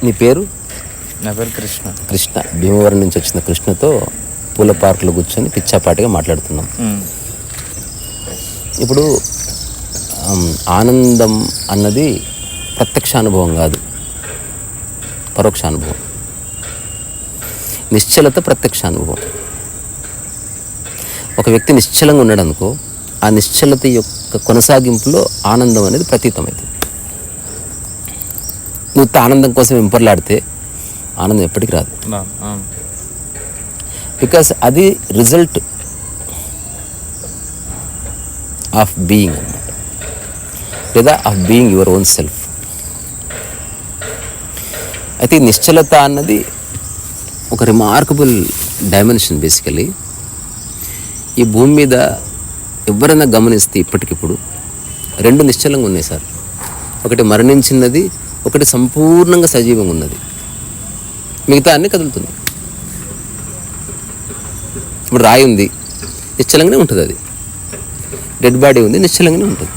నీ పేరు? నా పేరు కృష్ణ. కృష్ణ. భీమవరం నుంచి వచ్చిన కృష్ణతో పూల పార్కులో కూర్చొని పిచ్చాపాటిగా మాట్లాడుతున్నాం. ఇప్పుడు ఆనందం అన్నది ప్రత్యక్ష అనుభవం కాదు, పరోక్ష అనుభవం. నిశ్చలత ప్రత్యక్ష అనుభవం. ఒక వ్యక్తి నిశ్చలంగా ఉన్నాడు అనుకో, ఆ నిశ్చలత యొక్క కొనసాగింపులో ఆనందం అనేది ప్రతీతమవుతుంది. నువ్వు ఆనందం కోసం వెంపర్లాడితే ఆనందం ఎప్పటికి రాదు. బికాస్ అది రిజల్ట్ ఆఫ్ బీయింగ్ అన్నమాట, లేదా of being your own self. అయితే ఈ నిశ్చలత అన్నది ఒక రిమార్కబుల్ డైమెన్షన్. బేసికలీ ఈ భూమి మీద ఎవరైనా గమనిస్తే ఇప్పటికిప్పుడు రెండు నిశ్చలంగా ఉన్నాయి సార్. ఒకటి మరణించినది, ఒకటి సంపూర్ణంగా సజీవంగా ఉన్నది. మిగతా అన్నీ కదులుతుంది. ఇప్పుడు రాయి ఉంది, నిశ్చలంగానే ఉంటుంది. అది డెడ్ బాడీ ఉంది, నిశ్చలంగానే ఉంటుంది.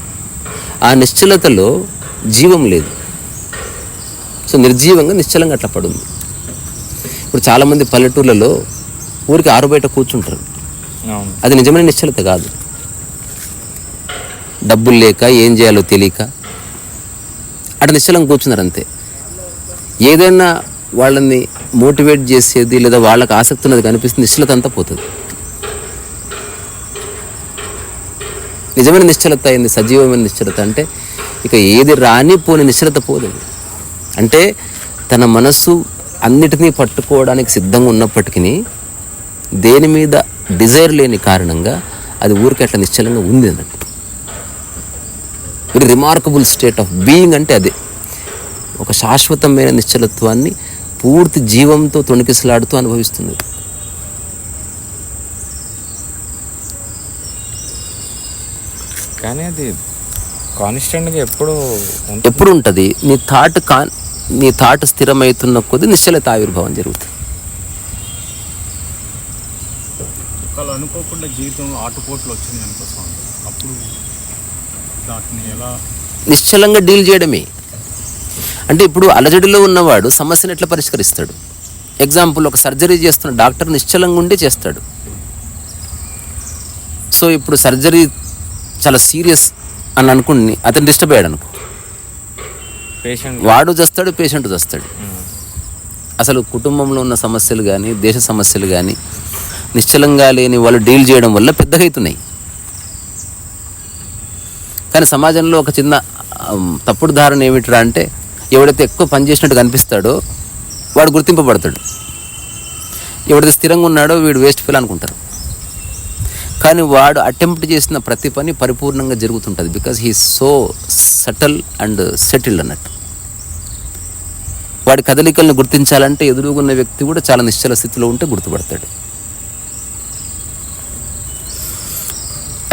ఆ నిశ్చలతలో జీవం లేదు. సో నిర్జీవంగా నిశ్చలంగా అట్లా పడుంది. ఇప్పుడు చాలామంది పల్లెటూర్లలో ఊరికి ఆరు బయట కూర్చుంటారు. అది నిజమైన నిశ్చలత కాదు. డబ్బులు లేక ఏం చేయాలో తెలియక అటు నిశ్చలంగా కూర్చున్నారు అంతే. ఏదైనా వాళ్ళని మోటివేట్ చేసేది లేదా వాళ్ళకి ఆసక్తి ఉన్నది కనిపిస్తుంది, నిశ్చలత అంతా పోతుంది. నిజమైన నిశ్చలత అయింది, సజీవమైన నిశ్చలత అంటే ఇక ఏది రాని పోని నిశ్చలత పోదు. అంటే తన మనస్సు అన్నిటినీ పట్టుకోవడానికి సిద్ధంగా ఉన్నప్పటికీ దేని మీద డిజైర్ లేని కారణంగా అది ఊరికి అట్లా నిశ్చలంగా ఉంది అన్నట్టు. Very remarkable state of being అంటే అదే. ఒక శాశ్వతమైన నిశ్చలత్వాన్ని పూర్తి జీవంతో తొణికిసలాడుతూ అనుభవిస్తుంది. కానీ అది కాన్స్టెంట్గా ఎప్పుడు ఉంటుంది. నీ థాట్ స్థిరమవుతున్న కొద్ది నిశ్చలత ఆవిర్భావం జరుగుతుంది. అనుకోకుండా జీవితం ఆటుపోట్లు వచ్చింది అనుకోసం, అప్పుడు దాన్ని ఎలా నిశ్చలంగా డీల్ చేయడమే. అంటే ఇప్పుడు అలజడిలో ఉన్నవాడు సమస్యను ఎట్లా పరిష్కరిస్తాడు? ఎగ్జాంపుల్, ఒక సర్జరీ చేస్తున్న డాక్టర్ నిశ్చలంగా ఉండి చేస్తాడు. సో ఇప్పుడు సర్జరీ చాలా సీరియస్ అని అనుకుని అతను డిస్టర్బ్ అయ్యాడు అనుకో, వాడు చేస్తాడు, పేషెంట్ చేస్తాడు. అసలు కుటుంబంలో ఉన్న సమస్యలు కానీ దేశ సమస్యలు కానీ నిశ్చలంగా లేని వాళ్ళు డీల్ చేయడం వల్ల పెద్దగా అవుతున్నాయి. కానీ సమాజంలో ఒక చిన్న తప్పుడు ధారణ ఏమిట్రా అంటే, ఎవడైతే ఎక్కువ పని చేసినట్టు కనిపిస్తాడో వాడు గుర్తింపబడతాడు, ఎవడైతే స్థిరంగా ఉన్నాడో వీడు వేస్ట్ ఫీల్ అనుకుంటారు. కానీ వాడు అటెంప్ట్ చేసిన ప్రతి పని పరిపూర్ణంగా జరుగుతుంటుంది. Because he so subtle and settled అన్నట్టు. వాడి కదలికలను గుర్తించాలంటే ఎదురుగున్న వ్యక్తి కూడా చాలా నిశ్చల స్థితిలో ఉంటే గుర్తుపడతాడు.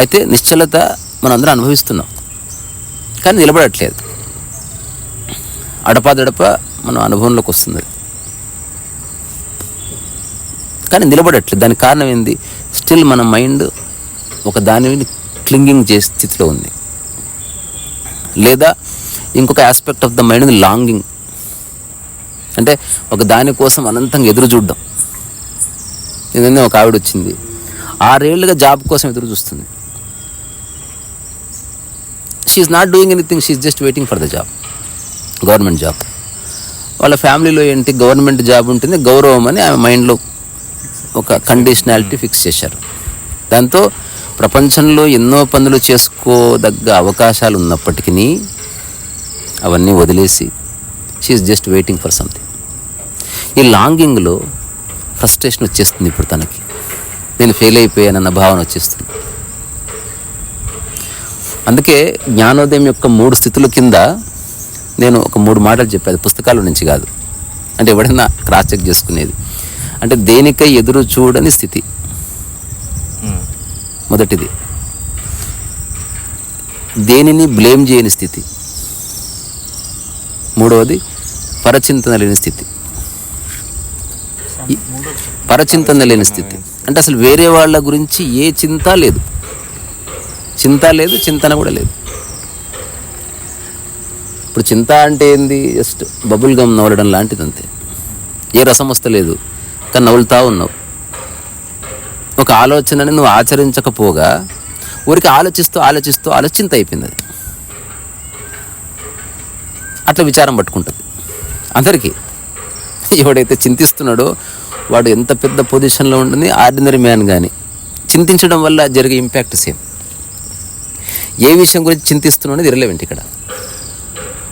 అయితే నిశ్చలత మనం అందరం అనుభవిస్తున్నాం, కానీ నిలబడట్లేదు. అడపాదడప మన అనుభవంలోకి వస్తుంది, కానీ నిలబడట్లేదు. దానికి కారణం ఏంది? స్టిల్ మన మైండ్ ఒక దానిని క్లింగింగ్ చేసే స్థితిలో ఉంది. లేదా ఇంకొక ఆస్పెక్ట్ ఆఫ్ ద మైండ్ ఉంది లాంగింగ్, అంటే ఒక దానికోసం అనంతంగా ఎదురు చూడడం. నిన్నే ఒక ఆవిడ వచ్చింది, 6 ఏళ్ళుగా జాబ్ కోసం ఎదురు చూస్తుంది. She's not doing anything, she's just waiting for the job, government job. వాళ్ళ ఫ్యామిలీలో ఏంటి, గవర్నమెంట్ జాబ్ ఉంటుంది, గౌరవం అని ఆమె మైండ్లో ఒక కండిషనాలిటీ ఫిక్స్ చేశారు. దాంతో ప్రపంచంలో ఎన్నో పనులు చేసుకోదగ్గ అవకాశాలు ఉన్నప్పటికీ అవన్నీ వదిలేసి she's just waiting for something. ఈ లాంగింగ్లో ఫ్రస్ట్రేషన్ వచ్చేస్తుంది. ఇప్పుడు తనకి నేను ఫెయిల్ అయిపోయానన్న భావన వచ్చేస్తుంది. అందుకే జ్ఞానోదయం యొక్క 3 స్థితుల కింద నేను ఒక 3 మాటలు చెప్పాను, పుస్తకాల నుంచి కాదు. అంటే ఎవడైనా క్రాస్ చెక్ చేసుకునేది. అంటే దేనికై ఎదురు చూడని స్థితి మొదటిది. దేనిని బ్లేమ్ చేయని స్థితి. మూడవది పరచింతన లేని స్థితి. పరచింతన లేని స్థితి అంటే అసలు వేరే వాళ్ళ గురించి ఏ చింత లేదు, చింతన కూడా లేదు. ఇప్పుడు చింత అంటే ఏంది, జస్ట్ బబుల్ గమ్ నవలడం లాంటిది అంతే. ఏ రసం వస్తలేదు కానీ నవ్వులుతా ఉన్నావు. ఒక ఆలోచనని నువ్వు ఆచరించకపోగా ఊరికి ఆలోచిస్తూ చింత అయిపోయింది. అది అట్లా విచారం పట్టుకుంటుంది అందరికీ. ఎవడైతే చింతిస్తున్నాడో వాడు ఎంత పెద్ద పొజిషన్లో ఉంటుంది, ఆర్డినరీ మ్యాన్ కానీ చింతించడం వల్ల జరిగే ఇంపాక్ట్ సేమ్. ఏ విషయం గురించి చింతిస్తున్నావు అనేది ఇర్రెలెవెంట్. ఇక్కడ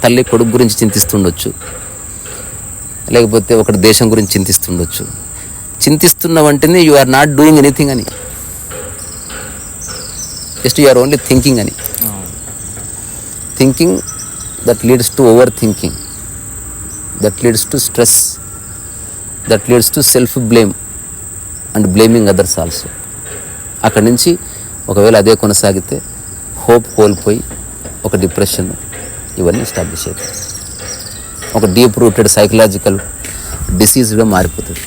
తల్లి కొడుకు గురించి చింతిస్తుండొచ్చు, లేకపోతే ఒకటి దేశం గురించి చింతిస్తుండొచ్చు. చింతిస్తున్న వెంటనే you are not doing anything అని, just you are only thinking అని. Thinking that leads to overthinking, that leads to stress, that leads to self blame and blaming others also. అక్కడి నుంచి ఒకవేళ అదే కొనసాగితే హోప్ కోల్పోయి ఒక డిప్రెషన్ ఇవన్నీ ఎస్టాబ్లిష్ అవుతాయి. ఒక డీప్ రూటెడ్ సైకలాజికల్ డిసీజ్గా మారిపోతుంది.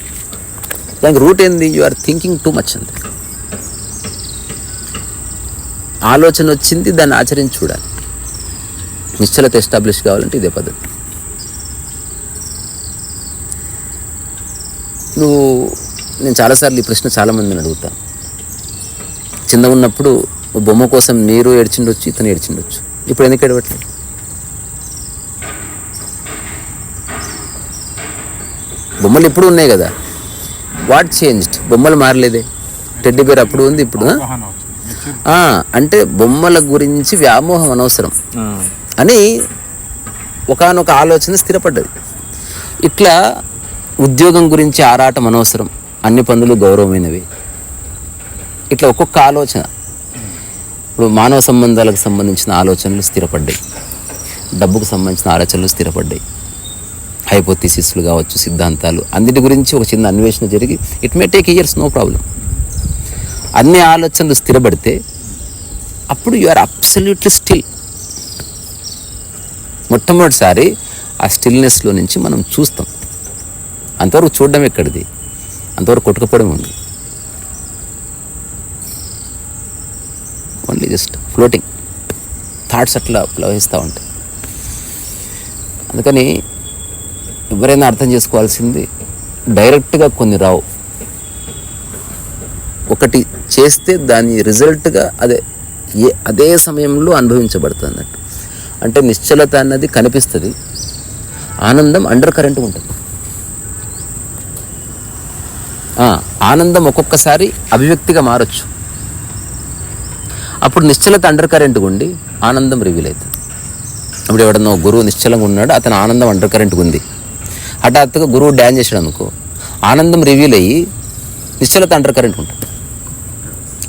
దానికి రూట్ ఏంది? You are thinking too much అంతే. ఆలోచన వచ్చింది, దాన్ని ఆచరించి చూడాలి. నిశ్చలత ఎస్టాబ్లిష్ కావాలంటే ఇదే పద్ధతి. నేను చాలాసార్లు ఈ ప్రశ్న చాలామందిని అడుగుతాను. చిన్నగా ఉన్నప్పుడు బొమ్మ కోసం మీరు ఏడ్చిండొచ్చు, ఇతను ఏడ్చిండొచ్చు. ఇప్పుడు ఎందుకు ఏడవట్లేదు? బొమ్మలు ఇప్పుడు ఉన్నాయి కదా, వాట్ చేంజ్డ్? బొమ్మలు మారలేదే. టెడ్డీ బేర్ అప్పుడు ఉంది, ఇప్పుడు అంటే బొమ్మల గురించి వ్యామోహం అనవసరం అని ఒకానొక ఆలోచన స్థిరపడ్డది. ఇట్లా ఉద్యోగం గురించి ఆరాటం అనవసరం, అన్ని పనులు గౌరవమైనవి. ఇట్లా ఒక్కొక్క ఆలోచన. ఇప్పుడు మానవ సంబంధాలకు సంబంధించిన ఆలోచనలు స్థిరపడ్డాయి, డబ్బుకు సంబంధించిన ఆలోచనలు స్థిరపడ్డాయి, హైపోథిసిస్లు కావచ్చు, సిద్ధాంతాలు, అన్నిటి గురించి ఒక చిన్న అన్వేషణ జరిగి it may take years, no problem. అన్ని ఆలోచనలు స్థిరపడితే అప్పుడు యు ఆర్ అబ్సల్యూట్లీ స్టిల్. మొట్టమొదటిసారి ఆ స్టిల్నెస్లో నుంచి మనం చూస్తాం. అంతవరకు చూడడం ఎక్కడిది, అంతవరకు కొట్టుకుపోవడం ఉంది. ఓన్లీ జస్ట్ ఫ్లోటింగ్ థాట్స్ అట్లా ప్రవహిస్తూ ఉంటాయి. అందుకని ఎవరైనా అర్థం చేసుకోవాల్సింది, డైరెక్ట్గా కొన్ని రావు. ఒకటి చేస్తే దాని రిజల్ట్గా అదే సమయంలో అనుభవించబడుతుంది అన్నట్టు. అంటే నిశ్చలత అన్నది కనిపిస్తుంది, ఆనందం అండర్ కరెంట్ ఉంటుంది. ఆనందం ఒక్కొక్కసారి అభివ్యక్తిగా మారచ్చు. అప్పుడు నిశ్చలత అండర్ కరెంట్గా ఉండి ఆనందం రివీల్ అవుతుంది. ఇప్పుడు ఎవడన్నా గురువు నిశ్చలంగా ఉన్నాడు, అతను ఆనందం అండర్ కరెంట్గా ఉంది. హఠాత్తుగా గురువు డ్యాన్స్ చేసాడు అనుకో, ఆనందం రివీల్ అయ్యి నిశ్చలత అండర్ కరెంట్ ఉంటుంది.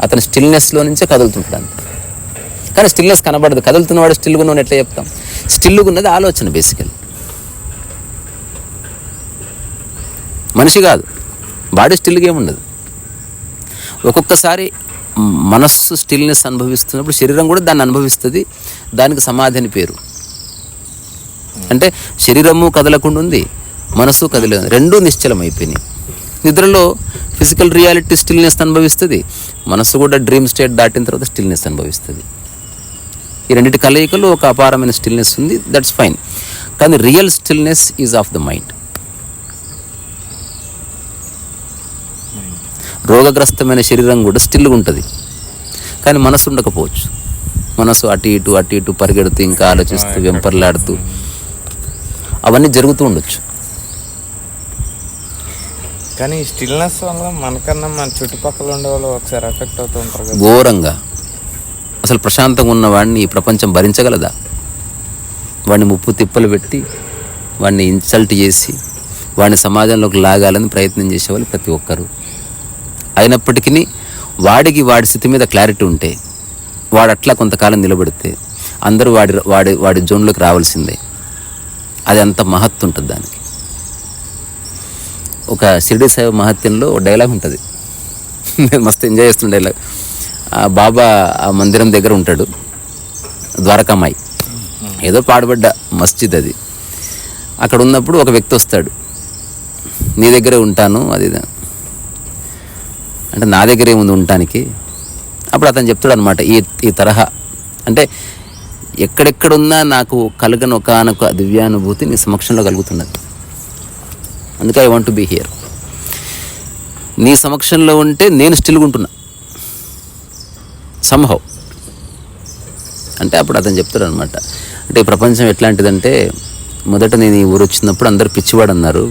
అతను స్టిల్నెస్లో నుంచే కదులుతుంటాడు అంతే. కానీ స్టిల్నెస్ కనబడదు. కదులుతున్నవాడు స్టిల్గా ఉన్నాడు ఎట్లా చెప్తాం? స్టిల్గా ఉన్నది ఆలోచన బేసికల్, మనిషి కాదు. బాడీ స్టిల్గా ఏముండదు. ఒక్కొక్కసారి మనస్సు స్టిల్నెస్ అనుభవిస్తున్నప్పుడు శరీరం కూడా దాన్ని అనుభవిస్తుంది. దానికి సమాధి అని పేరు. అంటే శరీరము కదలకుండా ఉంది, మనసు కదలేదు, రెండూ నిశ్చలం అయిపోయినాయి. నిద్రలో ఫిజికల్ రియాలిటీ స్టిల్నెస్ అనుభవిస్తుంది, మనసు కూడా డ్రీమ్ స్టేట్ దాటిన తర్వాత స్టిల్నెస్ అనుభవిస్తుంది. ఈ రెండింటి కలయికలో ఒక అపారమైన స్టిల్నెస్ ఉంది, దట్స్ ఫైన్. కానీ real stillness is of the mind. రోగగ్రస్తమైన శరీరం కూడా స్టిల్గా ఉంటుంది, కానీ మనసు ఉండకపోవచ్చు. మనసు అటు ఇటు పరిగెడుతూ, ఇంకా ఆలోచిస్తూ, వెంపర్లాడుతూ అవన్నీ జరుగుతూ ఉండొచ్చు. కానీ స్టిల్నెస్ వల్ల మనకన్నా మన చుట్టుపక్కల ఉండే వాళ్ళు ఒకసారి ఎఫెక్ట్ అవుతూ ఉంటారు కదా, ఘోరంగా. అసలు ప్రశాంతంగా ఉన్న వాడిని ఈ ప్రపంచం భరించగలదా? వాడిని ముప్పు తిప్పలు పెట్టి, వాడిని ఇన్సల్ట్ చేసి, వాడిని సమాజంలోకి లాగాలని ప్రయత్నం చేసేవాళ్ళు ప్రతి ఒక్కరు. అయినప్పటికీ వాడికి వాడి స్థితి మీద క్లారిటీ ఉంటే, వాడు అట్లా కొంతకాలం నిలబడితే అందరూ వాడి జోన్లోకి రావాల్సిందే. అది అంత మహత్తు ఉంటుంది దానికి. ఒక షిరిడి సాయి మహత్యంలో డైలాగ్ ఉంటుంది, నేను మస్తు ఎంజాయ్ చేస్తున్న డైలాగ్. బాబా ఆ మందిరం దగ్గర ఉంటాడు, ద్వారకామాయి, ఏదో పాడుబడ్డ మస్జిద్ అది. అక్కడ ఉన్నప్పుడు ఒక వ్యక్తి వస్తాడు, నీ దగ్గరే ఉంటాను అది అంటే, నా దగ్గర ఏముంది ఉండటానికి? అప్పుడు అతను చెప్తాడు అనమాట, ఈ తరహా అంటే ఎక్కడెక్కడున్నా నాకు కలగని ఒకనొక దివ్యానుభూతి నీ సమక్షంలో కలుగుతున్నది. అందుకే I want to be here. నీ సమక్షంలో ఉంటే నేను స్టిల్గా ఉంటున్నా సంహౌ. అంటే అప్పుడు అతను చెప్తాడు అనమాట, అంటే ఈ ప్రపంచం ఎట్లాంటిదంటే, మొదట నేను ఈ ఊరు వచ్చినప్పుడు అందరు పిచ్చివాడు అన్నారు,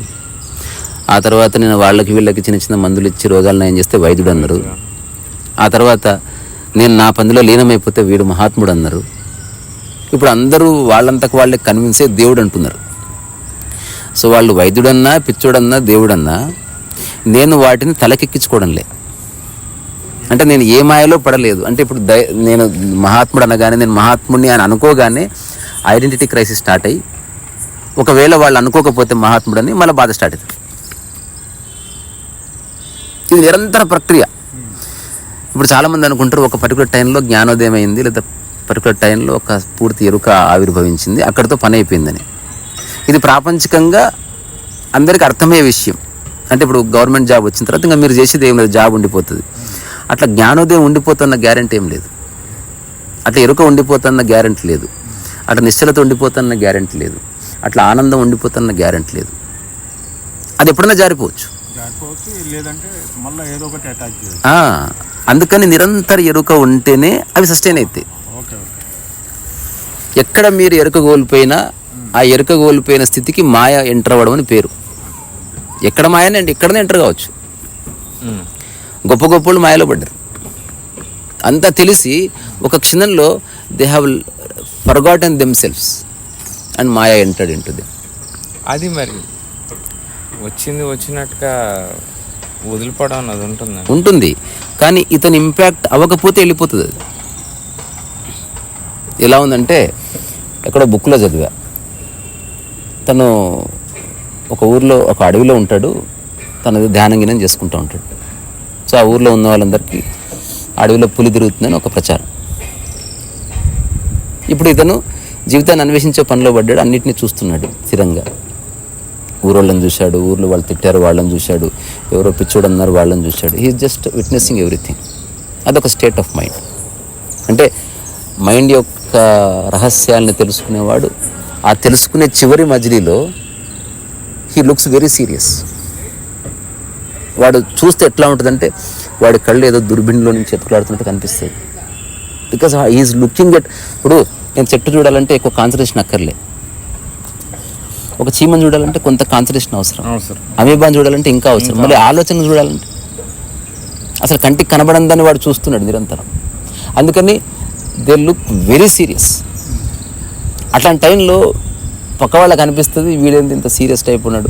ఆ తర్వాత నేను వాళ్ళకి వీళ్ళకి చిన్న చిన్న మందులు ఇచ్చి రోగాలు నయం చేస్తే వైద్యుడు అన్నారు, ఆ తర్వాత నేను నా పనిలో లీనమైపోతే వీడు మహాత్ముడు అన్నారు, ఇప్పుడు అందరూ వాళ్ళంతకు వాళ్ళే కన్విన్సే దేవుడు అంటున్నారు. సో వాళ్ళు వైద్యుడన్నా పిచ్చోడన్నా దేవుడన్నా నేను వాటిని తలకెక్కించుకోవడంలే. అంటే నేను ఏ మాయలో పడలేదు. అంటే ఇప్పుడు నేను మహాత్ముడు అనగానే, నేను మహాత్ముడిని అని అనుకోగానే ఐడెంటిటీ క్రైసిస్ స్టార్ట్ అయ్యి, ఒకవేళ వాళ్ళు అనుకోకపోతే మహాత్ముడని మళ్ళీ బాధ స్టార్ట్ అవుతుంది. ఇది నిరంతర ప్రక్రియ. ఇప్పుడు చాలామంది అనుకుంటారు ఒక పర్టికులర్ టైంలో జ్ఞానోదయం అయింది, లేదా పర్టికులర్ టైంలో ఒక పూర్తి ఎరుక ఆవిర్భవించింది, అక్కడితో పని అయిపోయిందని. ఇది ప్రాపంచికంగా అందరికీ అర్థమయ్యే విషయం. అంటే ఇప్పుడు గవర్నమెంట్ జాబ్ వచ్చిన తర్వాత ఇంకా మీరు చేసేది ఏం లేదు, జాబ్ ఉండిపోతుంది. అట్లా జ్ఞానోదయం ఉండిపోతున్న గ్యారెంటీ ఏం లేదు, అట్లా ఎరుక ఉండిపోతున్న గ్యారెంటీ లేదు, అట్లా నిశ్చలత ఉండిపోతున్న గ్యారెంటీ లేదు, అట్లా ఆనందం ఉండిపోతున్న గ్యారెంటీ లేదు. అది ఎప్పుడైనా జారిపోవచ్చు, లేదంటే మళ్ళీ ఏదో ఒకటి అటాక్ చేయొచ్చు. అందుకని నిరంతర ఎరుక ఉంటేనే అవి సస్టైన్ అవుతాయి. ఎక్కడ మీరు ఎరుక కోల్పోయినా ఆ ఎరుక కోల్పోయిన స్థితికి మాయ ఎంటర్ అవ్వడం అని పేరు. ఎక్కడ మాయనే అంటే ఎక్కడనే ఎంటర్ కావచ్చు. గొప్ప గొప్పలు మాయలో పడ్డారు. అంతా తెలిసి ఒక క్షణంలో they have forgotten themselves and Maya entered into them. అది మరి వచ్చింది వచ్చినట్టుగా వదిలిపోవడం అన్నది ఉంటుంది, కానీ ఇతను ఇంపాక్ట్ అవ్వకపోతే వెళ్ళిపోతుంది. అది ఎలా ఉందంటే, ఎక్కడో బుక్లో చదివా, తను ఒక ఊర్లో ఒక అడవిలో ఉంటాడు, తను ధ్యానం గినం చేసుకుంటూ ఉంటాడు. సో ఆ ఊర్లో ఉన్న వాళ్ళందరికీ అడవిలో పులి తిరుగుతుందని ఒక ప్రచారం. ఇప్పుడు ఇతను జీవితాన్ని అన్వేషించే పనిలో పడ్డాడు, అన్నిటినీ చూస్తున్నాడు స్థిరంగా. ఊరోళ్ళని చూశాడు, ఊర్లో వాళ్ళు తిట్టారు వాళ్ళని చూశాడు, ఎవరో పిచ్చోడు అన్నారు వాళ్ళని చూశాడు. He's just witnessing everything. అదొక స్టేట్ ఆఫ్ మైండ్. అంటే మైండ్ యొక్క రహస్యాలని తెలుసుకునేవాడు ఆ తెలుసుకునే చివరి మజిలీలో హీ లుక్స్ వెరీ సీరియస్. వాడు చూస్తే ఎట్లా ఉంటుందంటే వాడి కళ్ళు ఏదో దుర్బిణిలో నుంచి ఎత్తులాడుతున్నట్టు కనిపిస్తుంది. Because he's looking at. ఇప్పుడు నేను చెట్టు చూడాలంటే ఎక్కువ కాన్సన్ట్రేషన్ అక్కర్లే, ఒక చీమను చూడాలంటే కొంత కాన్సన్ట్రేషన్ అవసరం, అమీబాన్ చూడాలంటే ఇంకా అవసరం, మళ్ళీ ఆలోచన చూడాలంటే అసలు కంటికి కనబడందని వాడు చూస్తున్నాడు నిరంతరం. అందుకని దే లుక్ వెరీ సీరియస్. అట్లాంటి టైంలో పక్క వాళ్ళకి అనిపిస్తుంది వీడేంది ఇంత సీరియస్ టైప్ ఉన్నాడు,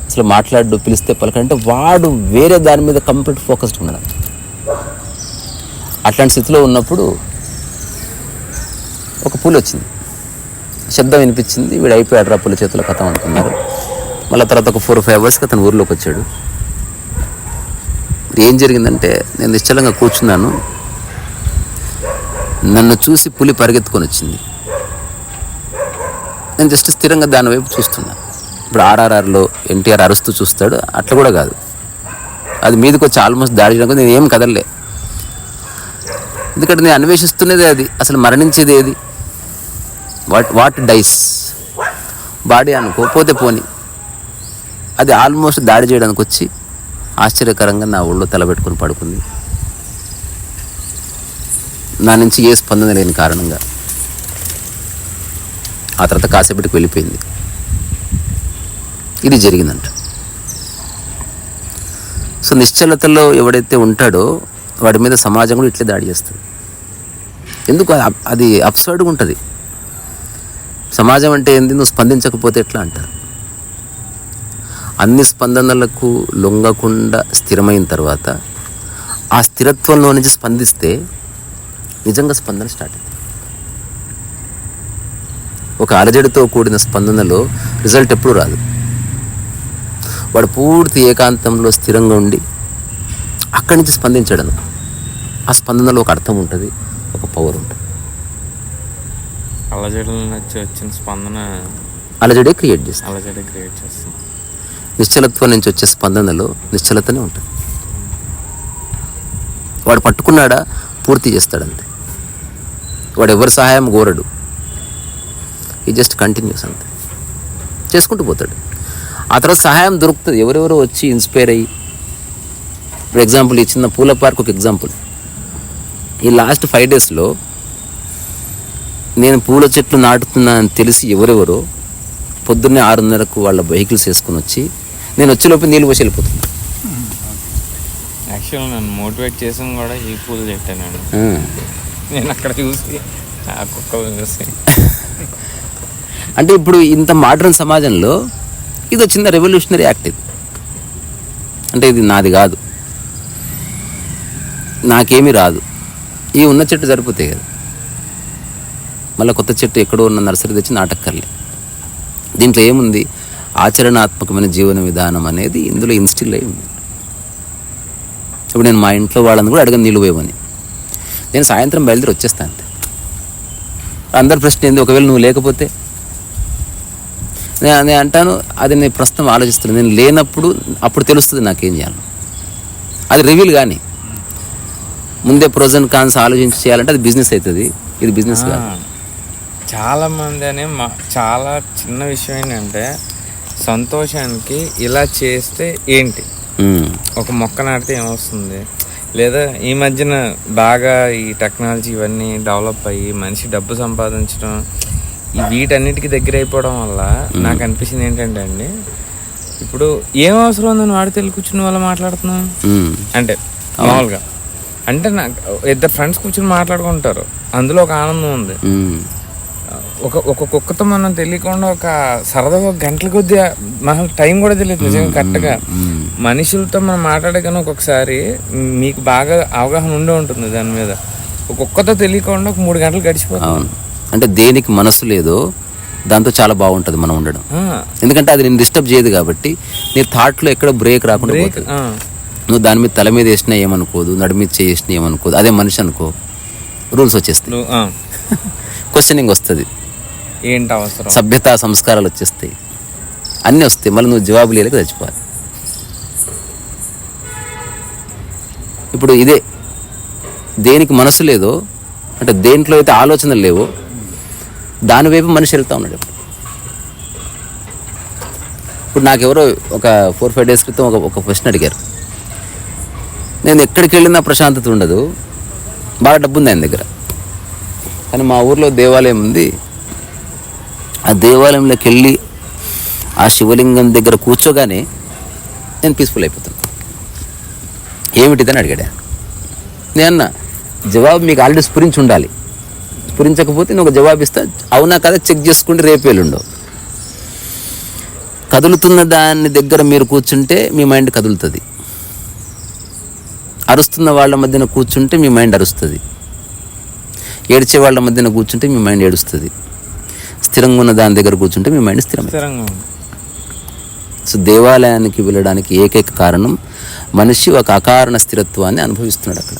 అసలు మాట్లాడు పిలిస్తే పలకంటే వాడు వేరే దాని మీద కంప్లీట్ ఫోకస్డ్ ఉన్నాడు. అట్లాంటి స్థితిలో ఉన్నప్పుడు ఒక పూలు వచ్చింది, శబ్దం వినిపించింది, వీడు అయిపోయాడు రా పులి చేతిలో కథం అనుకున్నారు. మళ్ళీ తర్వాత ఒక 4-5 అవర్స్కి అతను ఊర్లోకి వచ్చాడు. ఏం జరిగిందంటే, నేను నిశ్చలంగా కూర్చున్నాను, నన్ను చూసి పులి పరిగెత్తుకొని వచ్చింది. నేను జస్ట్ స్థిరంగా దాని వైపు చూస్తున్నాను. ఇప్పుడు RRRలో ఎన్టీఆర్ అరుస్తూ చూస్తాడు, అట్లా కూడా కాదు, అది మీదకి వచ్చి ఆల్మోస్ట్ దాడి చేయడానికి నేను ఏం కదలలే. ఎందుకంటే నేను అన్వేషిస్తున్నదే అది, అసలు మరణించేది ఏది, వాట్ డైస్ బాడీ అనుకో, పోతే పోని. అది ఆల్మోస్ట్ దాడి చేయడానికి వచ్చి ఆశ్చర్యకరంగా నా ఒళ్ళో తలబెట్టుకుని పడుకుంది. నా నుంచి ఏ స్పందన లేని కారణంగా ఆ తర్వాత కాసేపటికి వెళ్ళిపోయింది. ఇది జరిగిందంట. సో నిశ్చలతలో ఎవడైతే ఉంటాడో వాడి మీద సమాజం కూడా ఇట్లే దాడి చేస్తుంది. ఎందుకు అది అబ్సర్డ్గా ఉంటుంది. సమాజం అంటే ఏంది, నువ్వు స్పందించకపోతే ఎట్లా అంటారు. అన్ని స్పందనలకు లొంగకుండా స్థిరమైన తర్వాత ఆ స్థిరత్వంలో నుంచి స్పందిస్తే నిజంగా స్పందన స్టార్ట్ అవుతుంది. ఒక అలజడితో కూడిన స్పందనలో రిజల్ట్ ఎప్పుడు రాదు. వాడు పూర్తి ఏకాంతంలో స్థిరంగా ఉండి అక్కడి నుంచి స్పందించడం, ఆ స్పందనలో ఒక అర్థం ఉంటుంది, ఒక పవర్ ఉంటుంది. అలజడుల నుంచి వచ్చిన స్పందన అలజడే క్రియేట్ చేస్తుంది. అలజడే క్రియేట్ చేస్తుంది. నిశ్చలత్వం నుంచి వచ్చే స్పందనలో నిశ్చలతనే ఉంటుంది. వాడు పట్టుకున్నాడా పూర్తి చేస్తాడంతే. వాడు ఎవరి సహాయం కోరడు, ఈ జస్ట్ కంటిన్యూస్ అంతే చేసుకుంటూ పోతాడు. ఆ తర్వాత సహాయం దొరుకుతుంది, ఎవరెవరో వచ్చి ఇన్స్పైర్ అయ్యి. ఫర్ ఎగ్జాంపుల్ ఈ చిన్న పూల పార్క్ ఒక ఎగ్జాంపుల్. ఈ లాస్ట్ 5 డేస్లో నేను పూల చెట్లు నాటుతున్నా అని తెలిసి ఎవరెవరో పొద్దున్నే 6:30కు వాళ్ళ వెహికల్స్ వేసుకొని వచ్చి నేను వచ్చేలోపు నీళ్ళు పోసి వెళ్ళిపోతున్నాను. యాక్చువల్ నన్ను మోటివేట్ చేసింది కూడా ఈ పూలు చెట్టానండి. నేను అక్కడ చూసి ఆ కుక్కలు చూసి అంటే ఇప్పుడు ఇంత మోడర్న్ సమాజంలో ఇది చిన్న రెవల్యూషనరీ యాక్ట్ ఇది. అంటే ఇది నాది కాదు, నాకేమీ రాదు, ఈ ఉన్న చెట్టు సరిపోతాయి కదా, మళ్ళీ కొత్త చెట్టు ఎక్కడో ఉన్న నర్సరీ తెచ్చి నాటక్కర్లే. దీంట్లో ఏముంది, ఆచరణాత్మకమైన జీవన విధానం అనేది ఇందులో ఇన్స్టిల్ అయి ఉంది. ఇప్పుడు నేను మా ఇంట్లో వాళ్ళని కూడా అడగని నీళ్ళు పోయమని, నేను సాయంత్రం బయలుదేరి వచ్చేస్తాను అంతే. అందరి ప్రశ్న ఏంది, ఒకవేళ నువ్వు లేకపోతే? నేను అంటాను, అది నేను ప్రస్తుతం ఆలోచిస్తున్నాను, నేను లేనప్పుడు అప్పుడు తెలుస్తుంది నాకేం చేయాలి. అది రివీల్ కానీ ముందే ప్రోస్ అండ్ కాన్స్ ఆలోచించి చేయాలంటే అది బిజినెస్ అవుతుంది, ఇది బిజినెస్ కాదు. చాలామంది అని చాలా చిన్న విషయం ఏంటంటే, సంతోషానికి ఇలా చేస్తే ఏంటి, ఒక మొక్క నాటితే ఏమొస్తుంది, లేదా ఈ మధ్యన బాగా ఈ టెక్నాలజీ ఇవన్నీ డెవలప్ అయ్యి మనిషి డబ్బు సంపాదించడం, ఈ వీటన్నిటికీ దగ్గర అయిపోవడం వల్ల నాకు అనిపించింది ఏంటంటే అండి, ఇప్పుడు ఏం అవసరం ఉందని వాడితే వెళ్ళి కూర్చుని వాళ్ళు మాట్లాడుతున్నాం అంటే మామూలుగా. అంటే నాకు 2 ఫ్రెండ్స్ కూర్చొని మాట్లాడుకుంటారు, అందులో ఒక ఆనందం ఉంది. ఒక కుక్కతో మనం తెలియకుండా ఒక సరదాగా గంటల కొద్ది మన టైం కూడా తెలియదు నిజంగా కరెక్ట్గా. మనుషులతో మనం మాట్లాడే కానీ ఒక్కొక్కసారి మీకు బాగా అవగాహన ఉండే ఉంటుంది దాని మీద. ఒక కుక్కతో తెలియకుండా ఒక 3 గంటలు గడిచిపోతుంది. అంటే దేనికి మనసు లేదో దాంతో చాలా బాగుంటుంది మనం ఉండడం, ఎందుకంటే అది నేను డిస్టర్బ్ చేయదు కాబట్టి. నీ థాట్లో ఎక్కడ బ్రేక్ రాకుండా పోతుంది. నువ్వు దాని మీద తల మీద వేసినా ఏమనుకోదు, నడి మీద చేసినా ఏమనుకోదు. అదే మనిషి అనుకో, రూల్స్ వచ్చేస్తాయి, క్వశ్చనింగ్ వస్తుంది, ఏంటి అవసరం, సభ్యత సంస్కారాలు వచ్చేస్తాయి, అన్నీ వస్తాయి. మళ్ళీ నువ్వు జవాబు లేక చచ్చిపోవాలి. ఇప్పుడు ఇదే దేనికి మనసు లేదో, అంటే దేంట్లో అయితే ఆలోచనలు లేవో దానివైపు మనిషి వెళ్తూ ఉన్నాడు. ఇప్పుడు నాకెవరో ఒక 4-5 డేస్ క్రితం ఒక క్వశ్చన్ అడిగారు. నేను ఎక్కడికి వెళ్ళినా ప్రశాంతత ఉండదు, బాగా డబ్బు ఉంది ఆయన దగ్గర, కానీ మా ఊర్లో దేవాలయం ఉంది, ఆ దేవాలయంలోకి వెళ్ళి ఆ శివలింగం దగ్గర కూర్చోగానే నేను పీస్ఫుల్ అయిపోతాను. ఏమిటిదని అడిగాడు. నేను జవాబు మీకు ఆల్రెడీ స్ఫురించి ఉండాలి, స్ఫురించకపోతే నేను ఒక జవాబు ఇస్తా, అవునా కదా చెక్ చేసుకుంటే రేపు వెళ్ళుండవు. కదులుతున్న దాని దగ్గర మీరు కూర్చుంటే మీ మైండ్ కదులుతుంది, అరుస్తున్న వాళ్ళ మధ్యన కూర్చుంటే మీ మైండ్ అరుస్తుంది, ఏడ్చే వాళ్ళ మధ్యన కూర్చుంటే మీ మైండ్ ఏడుస్తుంది, స్థిరంగా ఉన్న దాని దగ్గర కూర్చుంటే మీ మైండ్ స్థిరంగా. సో దేవాలయానికి వెళ్ళడానికి ఏకైక కారణం మనిషి ఒక అకారణ స్థిరత్వాన్ని అనుభవిస్తున్నాడు అక్కడ.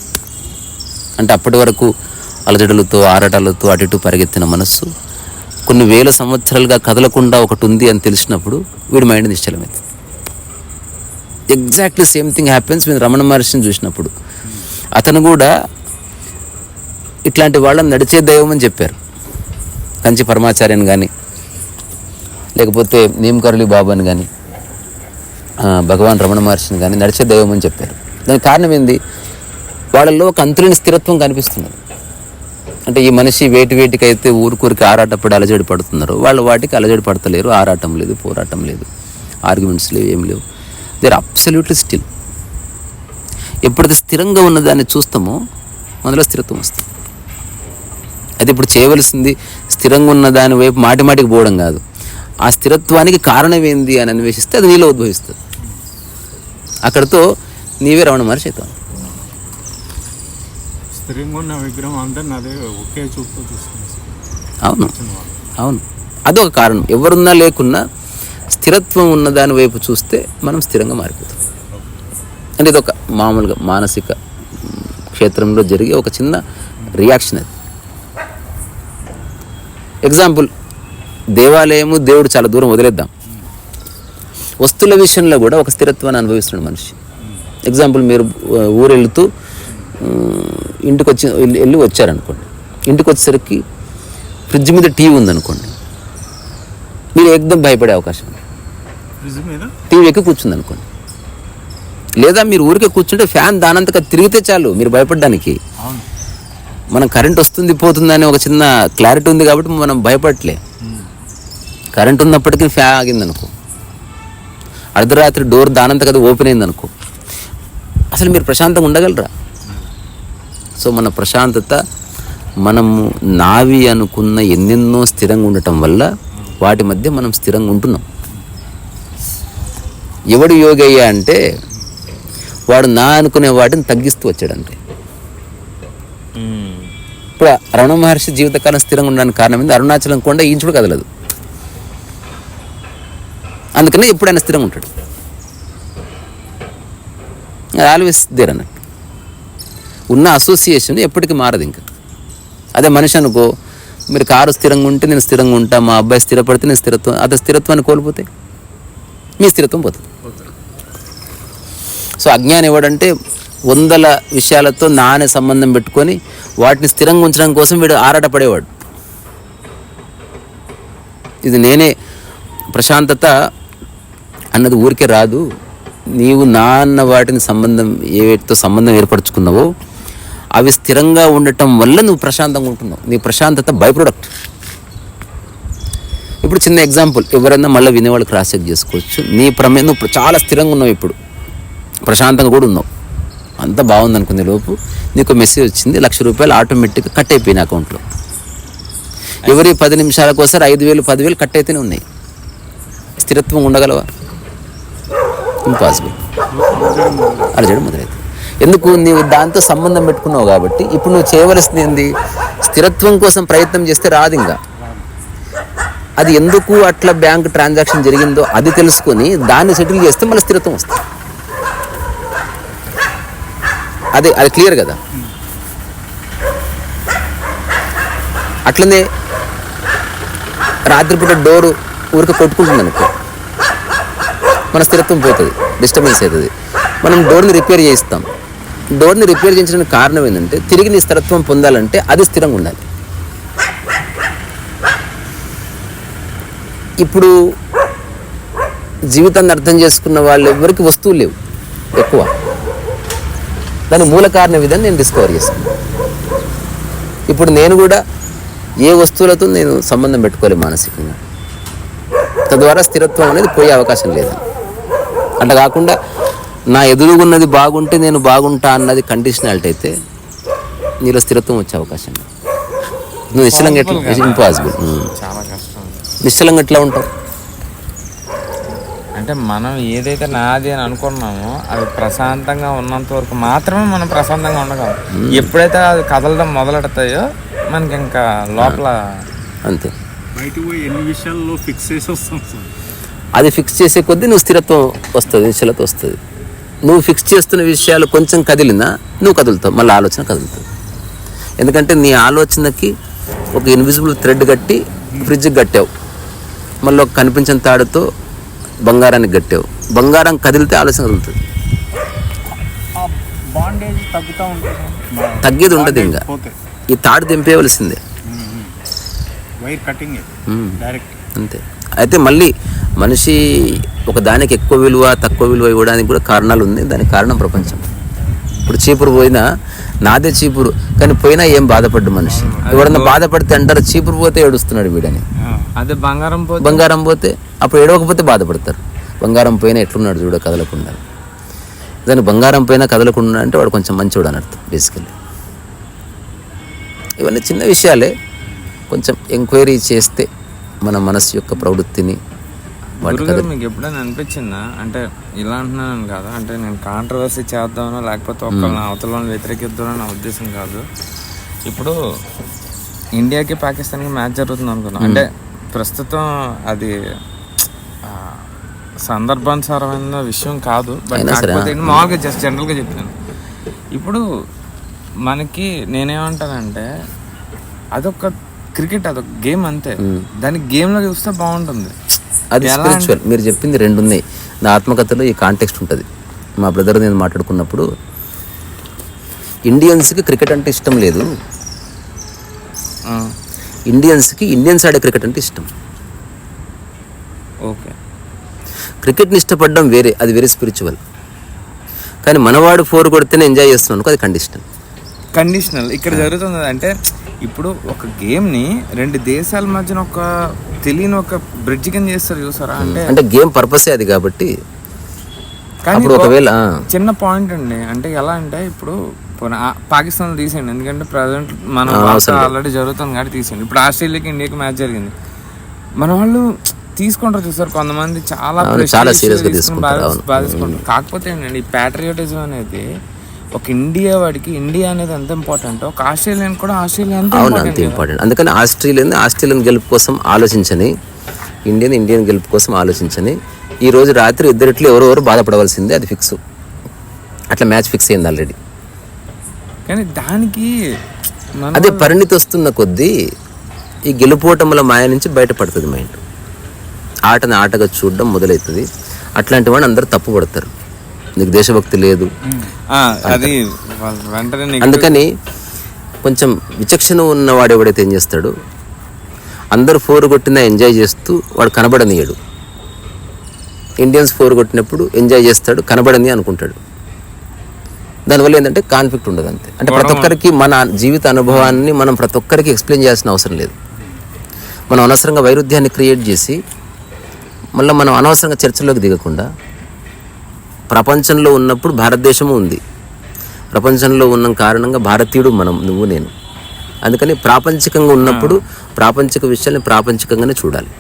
అంటే అప్పటి వరకు అలజడులతో ఆరాటాలతో అటు ఇటు పరిగెత్తిన మనస్సు కొన్ని వేల సంవత్సరాలుగా కదలకుండా ఒకటి ఉంది అని తెలిసినప్పుడు వీడి మైండ్ నిశ్చలమవుతుంది. Exactly same thing happens with Ramana మహర్షిని చూసినప్పుడు. అతను కూడా ఇట్లాంటి వాళ్ళని నడిచే దైవం అని చెప్పారు. కంచి పరమాచార్యని కానీ, లేకపోతే నేమ్కర్లి బాబాని కానీ, భగవాన్ రమణ మహర్షిని కానీ నడిచే దైవం అని చెప్పారు. దానికి కారణం ఏంది, వాళ్ళల్లో ఒక అంతులేని స్థిరత్వం కనిపిస్తున్నది. అంటే ఈ మనిషి వేటికైతే ఊరికి ఆరాటపడి అలజడి పడుతున్నారో వాళ్ళు వాటికి అలజడి పడతలేరు, ఆరాటం లేదు, పోరాటం లేదు, ఆర్గ్యుమెంట్స్ లేవు, ఏం లేవు. They are absolutely still. ఎప్పుడైతే స్థిరంగా ఉన్నదాన్ని చూస్తామో అందులో స్థిరత్వం వస్తుంది. అయితే ఇప్పుడు చేయవలసింది స్థిరంగా ఉన్న దాని వైపు మాటికి పోవడం కాదు, ఆ స్థిరత్వానికి కారణం ఏంది అని అన్వేషిస్తే అది నీలో ఉద్భవిస్తుంది. అక్కడితో నీవే రమణ మహర్షి అవుతావు. స్థిరంగా ఉన్న విగ్రహం అందరిని అదే ఒకే చూపుతో చూస్తుంది. అవును, అదొక కారణం. ఎవరున్నా లేకున్నా స్థిరత్వం ఉన్న దాని వైపు చూస్తే మనం స్థిరంగా మారిపోతాం. అంటే ఇదొక మామూలుగా మానసిక క్షేత్రంలో జరిగే ఒక చిన్న రియాక్షన్ అది. ఎగ్జాంపుల్, దేవాలయము దేవుడు చాలా దూరం వదిలేద్దాం, వస్తువుల విషయంలో కూడా ఒక స్థిరత్వాన్ని అనుభవిస్తున్నాడు మనిషి. ఎగ్జాంపుల్, మీరు ఊరు వెళ్తూ ఇంటికి వెళ్ళి వచ్చారనుకోండి, ఇంటికి వచ్చేసరికి ఫ్రిడ్జ్ మీద టీ ఉందనుకోండి, మీరు ఏకదం భయపడే అవకాశం ఉంది. నిజమేనా? టీవీ ఎక్కి కూర్చుంది అనుకోండి, లేదా మీరు ఊరికే కూర్చుంటే ఫ్యాన్ దానంతగా తిరిగితే చాలు మీరు భయపడడానికి. అవును. మనం కరెంట్ వస్తుంది పోతుంది అనే ఒక చిన్న క్లారిటీ ఉంది కాబట్టి మనం భయపడట్లే. కరెంట్ ఉన్నప్పటికీ ఫ్యాన్ ఆగిందనుకో, అర్ధరాత్రి డోర్ దానంతగా ఓపెన్ అయిందనుకో, అసలు మీరు ప్రశాంతంగా ఉండగలరా? సో మన ప్రశాంతత మనము నావి అనుకున్న ఎన్నెన్నో స్థిరంగా ఉండటం వల్ల వాటి మధ్య మనం స్థిరంగా ఉంటున్నాం. ఎవడు యోగి అయ్యా అంటే వాడు నా అనుకునే వాటిని తగ్గిస్తూ వచ్చాడంటే. ఇప్పుడు రమణ మహర్షి జీవితకాలం స్థిరంగా ఉండడానికి కారణం ఏంది? అరుణాచలం కొండ ఇంచుడు కదలదు, అందుకనే ఎప్పుడైనా స్థిరంగా ఉంటాడు. ఆల్వేస్ దేర్ అన్నట్టు ఉన్న అసోసియేషన్ ఎప్పటికీ మారదు. ఇంకా అదే మనిషి అనుకో, మీరు కారు స్థిరంగా ఉంటే నేను స్థిరంగా ఉంటా, మా అబ్బాయి స్థిరపడితే నేను స్థిరత్వం, అదే స్థిరత్వాన్ని కోల్పోతే మీ స్థిరత్వం పోతుంది. సో అజ్ఞానం ఎవడంటే వందల విషయాలతో నానే సంబంధం పెట్టుకొని వాటిని స్థిరంగా ఉంచడం కోసం వీడు ఆరాటపడేవాడు. ఇది నేనే ప్రశాంతత అన్నది ఊరికే రాదు. నీవు నా అన్న వాటిని సంబంధం ఏవేటితో సంబంధం ఏర్పరచుకున్నావో అవి స్థిరంగా ఉండటం వల్ల నువ్వు ప్రశాంతంగా ఉంటున్నావు. నీ ప్రశాంతత బై ప్రొడక్ట్. ఇప్పుడు చిన్న ఎగ్జాంపుల్, ఎవరైనా మళ్ళీ వినేవాళ్ళు క్రాస్ చెక్ చేసుకోవచ్చు. నీ ప్రమేయం నువ్వు చాలా స్థిరంగా ఉన్నావు, ఇప్పుడు ప్రశాంతంగా కూడా ఉన్నావు, అంతా బాగుంది అనుకునే లోపు నీకు మెసేజ్ వచ్చింది, ₹1,00,000 ఆటోమేటిక్గా కట్ అయిపోయిన అకౌంట్లో. ఎవరి 10 నిమిషాలకు ఒకసారి 5,000 10,000 కట్ అయితేనే ఉన్నాయి. స్థిరత్వం ఉండగలవా? ఇంపాసిబుల్. అలా చేయడం మొదలైతే ఎందుకు? నీవు దాంతో సంబంధం పెట్టుకున్నావు కాబట్టి ఇప్పుడు నువ్వు చేయవలసింది ఏంది? స్థిరత్వం కోసం ప్రయత్నం చేస్తే రాదు. ఇంకా అది ఎందుకు అట్లా బ్యాంక్ ట్రాన్సాక్షన్ జరిగిందో అది తెలుసుకొని దాన్ని సెటిల్ చేస్తే మళ్ళీ స్థిరత్వం వస్తుంది. అది క్లియర్ కదా? అట్లనే రాత్రిపూట డోరు ఊరికి కొట్టుకుంటుంది అనుకో, మన స్థిరత్వం పోతుంది, డిస్టర్బెన్స్ అవుతుంది. మనం డోర్ని రిపేర్ చేయిస్తాం. డోర్ని రిపేర్ చేయించడానికి కారణం ఏంటంటే తిరిగి నీ స్థిరత్వం పొందాలంటే అది స్థిరంగా ఉండాలి. ఇప్పుడు జీవితాన్ని అర్థం చేసుకున్న వాళ్ళు ఎవరికి వస్తువులు లేవు ఎక్కువ. దాని మూల కారణం ఇదని నేను డిస్కవర్ చేసుకున్నాను. ఇప్పుడు నేను కూడా ఏ వస్తువులతో నేను సంబంధం పెట్టుకోలేదు మానసికంగా, తద్వారా స్థిరత్వం అనేది పోయే అవకాశం లేదు. అట్లా కాకుండా నా ఎదురుగున్నది బాగుంటే నేను బాగుంటా అన్నది కండిషనాలిటీ అయితే నీలో స్థిరత్వం వచ్చే అవకాశం లేదు. నువ్వు నిశ్చలంగా ఎట్లా? ఇంపాసిబుల్. చాలా కష్టం. నిశ్చలంగా ఎట్లా ఉంటావు? అంటే మనం ఏదైతే నాది అని అనుకున్నామో అది ప్రశాంతంగా ఉన్నంత వరకు మాత్రమే మనం ప్రశాంతంగా ఉండగలం. ఎప్పుడైతే అది కదలడం మొదలెడతాయో మనకి ఇంకా లోపల అంతే. బయటకు పోయి ఎన్ని విషయాల్లో ఫిక్స్ చేసి వస్తాం సార్. అది ఫిక్స్ చేసే కొద్దీ నువ్వు స్థిరత్వం వస్తుంది, నిశ్చలత వస్తుంది. నువ్వు ఫిక్స్ చేస్తున్న విషయాలు కొంచెం కదిలినా నువ్వు కదులుతావు, మళ్ళీ ఆలోచన కదులుతుంది. ఎందుకంటే నీ ఆలోచనకి ఒక ఇన్విజిబుల్ థ్రెడ్ కట్టి ఫ్రిడ్జ్కి కట్టావు, మళ్ళీ ఒక కనిపించని తాడుతో బంగారానికి కట్టావు. బంగారం కదిలితే ఆలోచన కదులుతుంది. బాండేజ్ తగ్గుతూ ఉంటుంది, తగ్గేది ఉండదు. ఇంకా ఈ తాడు తెంపేయవలసిందే, వైర్ కటింగ్ డైరెక్ట్ అంతే. అయితే మళ్ళీ మనిషి ఒక దానికి ఎక్కువ విలువ తక్కువ విలువ ఇవ్వడానికి కూడా కారణాలు ఉంది. దానికి కారణం ప్రపంచం. ఇప్పుడు చీపురు పోయినా నాదే చీపురు, కానీ పోయినా ఏం బాధపడ్డు మనిషి. ఎవరన్నా బాధపడితే అంటారు చీపురు పోతే ఏడుస్తున్నాడు వీడని. అదే బంగారం పోతే అప్పుడు ఏడవకపోతే బాధపడతారు. బంగారం పోయినా ఎట్లున్నాడు చూడ కదలకుండా. దాని బంగారం పైన కదలకుండా అంటే వాడు కొంచెం మంచివాడు అని అర్థం బేసికలీ. ఇవన్నీ చిన్న విషయాలే, కొంచెం ఎంక్వైరీ చేస్తే మన మనసు యొక్క ప్రవృత్తిని మీకు ఎప్పుడైనా అనిపించిందా? అంటే ఇలా అంటున్నాను కాదు, అంటే నేను కాంట్రవర్సీ చేద్దామనో లేకపోతే ఒకళ్ళని అవతలని వ్యతిరేకిద్దామని నా ఉద్దేశం కాదు. ఇప్పుడు ఇండియాకి పాకిస్తాన్కి మ్యాచ్ జరుగుతుంది అనుకున్నాను. అంటే ప్రస్తుతం అది సందర్భానుసారమైన విషయం కాదు, బట్ కాకపోతే మామూలుగా జస్ట్ జనరల్గా చెప్పాను. ఇప్పుడు మనకి నేనేమంటానంటే అదొక క్రికెట్, అదొక గేమ్ అంతే. దాన్ని గేమ్లో చూస్తే బాగుంటుంది. అది స్పిరిచువల్. మీరు చెప్పింది రెండు ఉన్నాయి. నా ఆత్మకథలో ఈ కాంటెక్స్ట్ ఉంటుంది. మా బ్రదర్ నేను మాట్లాడుకున్నప్పుడు ఇండియన్స్కి క్రికెట్ అంటే ఇష్టం లేదు, ఇండియన్స్కి ఇండియన్స్ ఆడే క్రికెట్ అంటే ఇష్టం. ఓకే. క్రికెట్ని ఇష్టపడడం వేరే, అది వెరీ స్పిరిచువల్. కానీ మనవాడు 4 కొడితేనే ఎంజాయ్ చేస్తున్నాం అనుకో, అది కండిషనల్. ఇక్కడ జరుగుతుంది అంటే ఇప్పుడు ఒక గేమ్ని 2 దేశాల మధ్యన ఒక తెలియని ఒక బ్రిడ్జ్ కింద చేస్తారు చూసారా. అంటే గేమ్ పర్పసే అది కాబట్టి. కానీ ఒకవేళ చిన్న పాయింట్ అండి, అంటే ఎలా అంటే ఇప్పుడు పాకిస్తాన్ తీసేయండి, ఎందుకంటే ప్రజెంట్ మన ఆల్రెడీ జరుగుతుంది కాబట్టి తీసేయండి. ఇప్పుడు ఆస్ట్రేలియాకి ఇండియాకి మ్యాచ్ జరిగింది, మన వాళ్ళు తీసుకుంటారు చూసారు, కొంతమంది చాలా సీరియస్గా తీసుకుంటారు. కాకపోతే ఏంటంటే ఈ ప్యాట్రియోటిజం అనేది ఒక ఇండియా వాడికి ఇండియా అనేది ఎంత ఇంపార్టెంట్, ఒక ఆస్ట్రేలియన్ కూడా ఆస్ట్రేలియా అంత ఇంపార్టెంట్. అందుకని ఆస్ట్రేలియన్ గెలుపు కోసం ఆలోచించని, ఇండియన్ గెలుపు కోసం ఆలోచించని ఈ రోజు రాత్రి ఇద్దరిట్లో ఎవరెవరు బాధపడవలసిందే, అది ఫిక్స్. అట్లా మ్యాచ్ ఫిక్స్ అయింది ఆల్రెడీ. కానీ దానికి అదే పరిణితి వస్తున్న కొద్దీ ఈ గెలుపోటముల మాయ నుంచి బయటపడుతుంది మైండ్. ఆటని ఆటగా చూడడం మొదలవుతుంది. అట్లాంటి వాడు అందరూ తప్పు పడతారు, నీకు దేశభక్తి లేదు. అందుకని కొంచెం విచక్షణ ఉన్నవాడు ఎవడైతే ఏం చేస్తాడు, అందరు 4 కొట్టినా ఎంజాయ్ చేస్తూ వాడు కనబడనీయడు. ఇండియన్స్ 4 కొట్టినప్పుడు ఎంజాయ్ చేస్తాడు, కనబడని అనుకుంటాడు. దానివల్ల ఏంటంటే కాన్ఫ్లిక్ట్ ఉండదు అంతే. అంటే ప్రతి ఒక్కరికి మన జీవిత అనుభవాన్ని మనం ప్రతి ఒక్కరికి ఎక్స్ప్లెయిన్ చేయాల్సిన అవసరం లేదు. మనం అనవసరంగా వైరుధ్యాన్ని క్రియేట్ చేసి మళ్ళీ మనం అనవసరంగా చర్చలోకి దిగకుండా, ప్రపంచంలో ఉన్నప్పుడు భారతదేశము ఉంది, ప్రపంచంలో ఉన్న కారణంగా భారతీయుడు మనం, నువ్వు నేను. అందుకని ప్రాపంచికంగా ఉన్నప్పుడు ప్రాపంచిక విషయాన్ని ప్రాపంచికంగానే చూడాలి.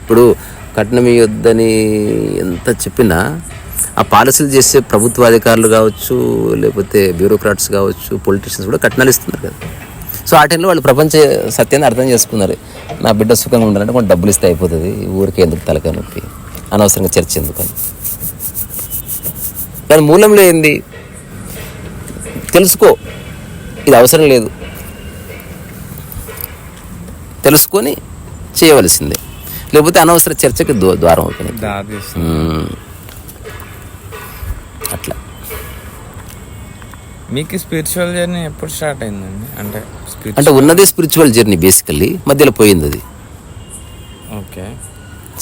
ఇప్పుడు కట్నం ఇవ్వద్దని ఎంత చెప్పినా ఆ పాలసీలు చేసే ప్రభుత్వాధికారులు కావచ్చు, లేకపోతే బ్యూరోక్రాట్స్ కావచ్చు, పొలిటీషియన్స్ కూడా కట్నాలు ఇస్తున్నారు కదా. సో ఆ టైంలో వాళ్ళు ప్రపంచ సత్యాన్ని అర్థం చేసుకున్నారు. నా బిడ్డ సుఖంగా ఉండాలంటే కొంచెం డబ్బులు ఇస్తే అయిపోతుంది, ఊరికే ఎందుకు తలకాయ నొప్పి, అనవసరంగా చర్చ ఎందుకని. దాని మూలంలో ఏంది తెలుసుకో, ఇది అవసరం లేదు, తెలుసుకొని చేయవలసిందే, లేకపోతే అనవసర చర్చకి ద్వారం అవుతుంది. అట్లా. మీకు స్పిరిచువల్ జర్నీ ఎప్పుడు స్టార్ట్ అయిందండి? అంటే ఉన్నదే స్పిరిచువల్ జర్నీ బేసికల్లీ, మధ్యలో పోయింది అది. ఓకే.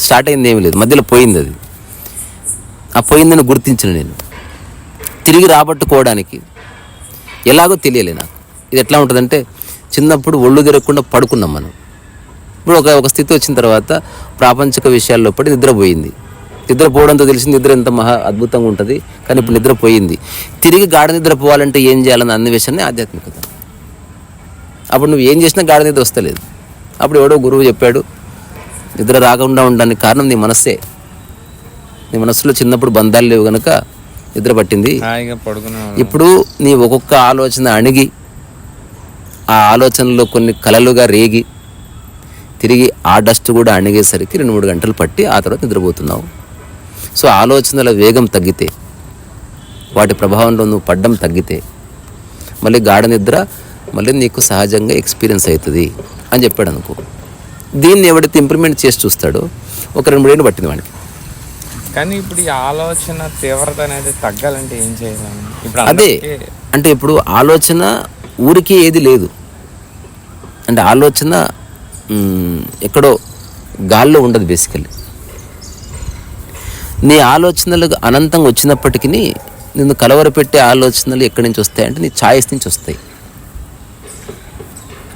స్టార్ట్ అయింది ఏమీ లేదు, మధ్యలో పోయింది అది. ఆ పోయిందని గుర్తించిన నేను తిరిగి రాబట్టుకోవడానికి ఎలాగో తెలియలే నాకు. ఇది ఎట్లా ఉంటుందంటే, చిన్నప్పుడు ఒళ్ళు తిరగకుండా పడుకున్నాం మనం. ఇప్పుడు ఒక స్థితి వచ్చిన తర్వాత ప్రాపంచిక విషయాల్లో పడి నిద్రపోయింది. నిద్రపోవడంతో తెలిసింది నిద్ర ఎంత మహా అద్భుతంగా ఉంటుంది, కానీ ఇప్పుడు నిద్రపోయింది. తిరిగి గాఢ నిద్ర పోవాలంటే ఏం చేయాలన్న అన్వేషణ ఆధ్యాత్మికత. అప్పుడు నువ్వు ఏం చేసినా గాఢ నిద్ర వస్తలేదు. అప్పుడు ఎవడో గురువు చెప్పాడు, నిద్ర రాకుండా ఉండడానికి కారణం నీ మనస్సే. నీ మనస్సులో చిన్నప్పుడు బంధాలు లేవు కనుక నిద్ర పట్టింది. ఇప్పుడు నీ ఒక్కొక్క ఆలోచన అణిగి, ఆ ఆలోచనలో కొన్ని కలలుగా రేగి, తిరిగి ఆ డస్ట్ కూడా అణిగేసరికి 2-3 గంటలు పట్టి ఆ తర్వాత నిద్రపోతున్నావు. సో ఆలోచనల వేగం తగ్గితే, వాటి ప్రభావంలో నువ్వు పడ్డం తగ్గితే, మళ్ళీ గాఢ నిద్ర మళ్ళీ నీకు సహజంగా ఎక్స్పీరియన్స్ అవుతుంది అని చెప్పాడు అనుకో. దీన్ని ఎవడైతే ఇంప్లిమెంట్ చేసి చూస్తాడో ఒక 2-3 ఏళ్ళు పట్టింది వాడికి. కానీ ఇప్పుడు ఈ ఆలోచన తీవ్రత అనేది తగ్గాలంటే ఏం చేయాలి? అదే అంటే ఇప్పుడు ఆలోచన ఊరికే ఏది లేదు. అంటే ఆలోచన ఎక్కడో గాల్లో ఉండదు. బేసికల్లీ నీ ఆలోచనలు అనంతంగా వచ్చినప్పటికీ నిన్ను కలవరపెట్టే ఆలోచనలు ఎక్కడి నుంచి వస్తాయంటే నీ ఛాయిస్ నుంచి వస్తాయి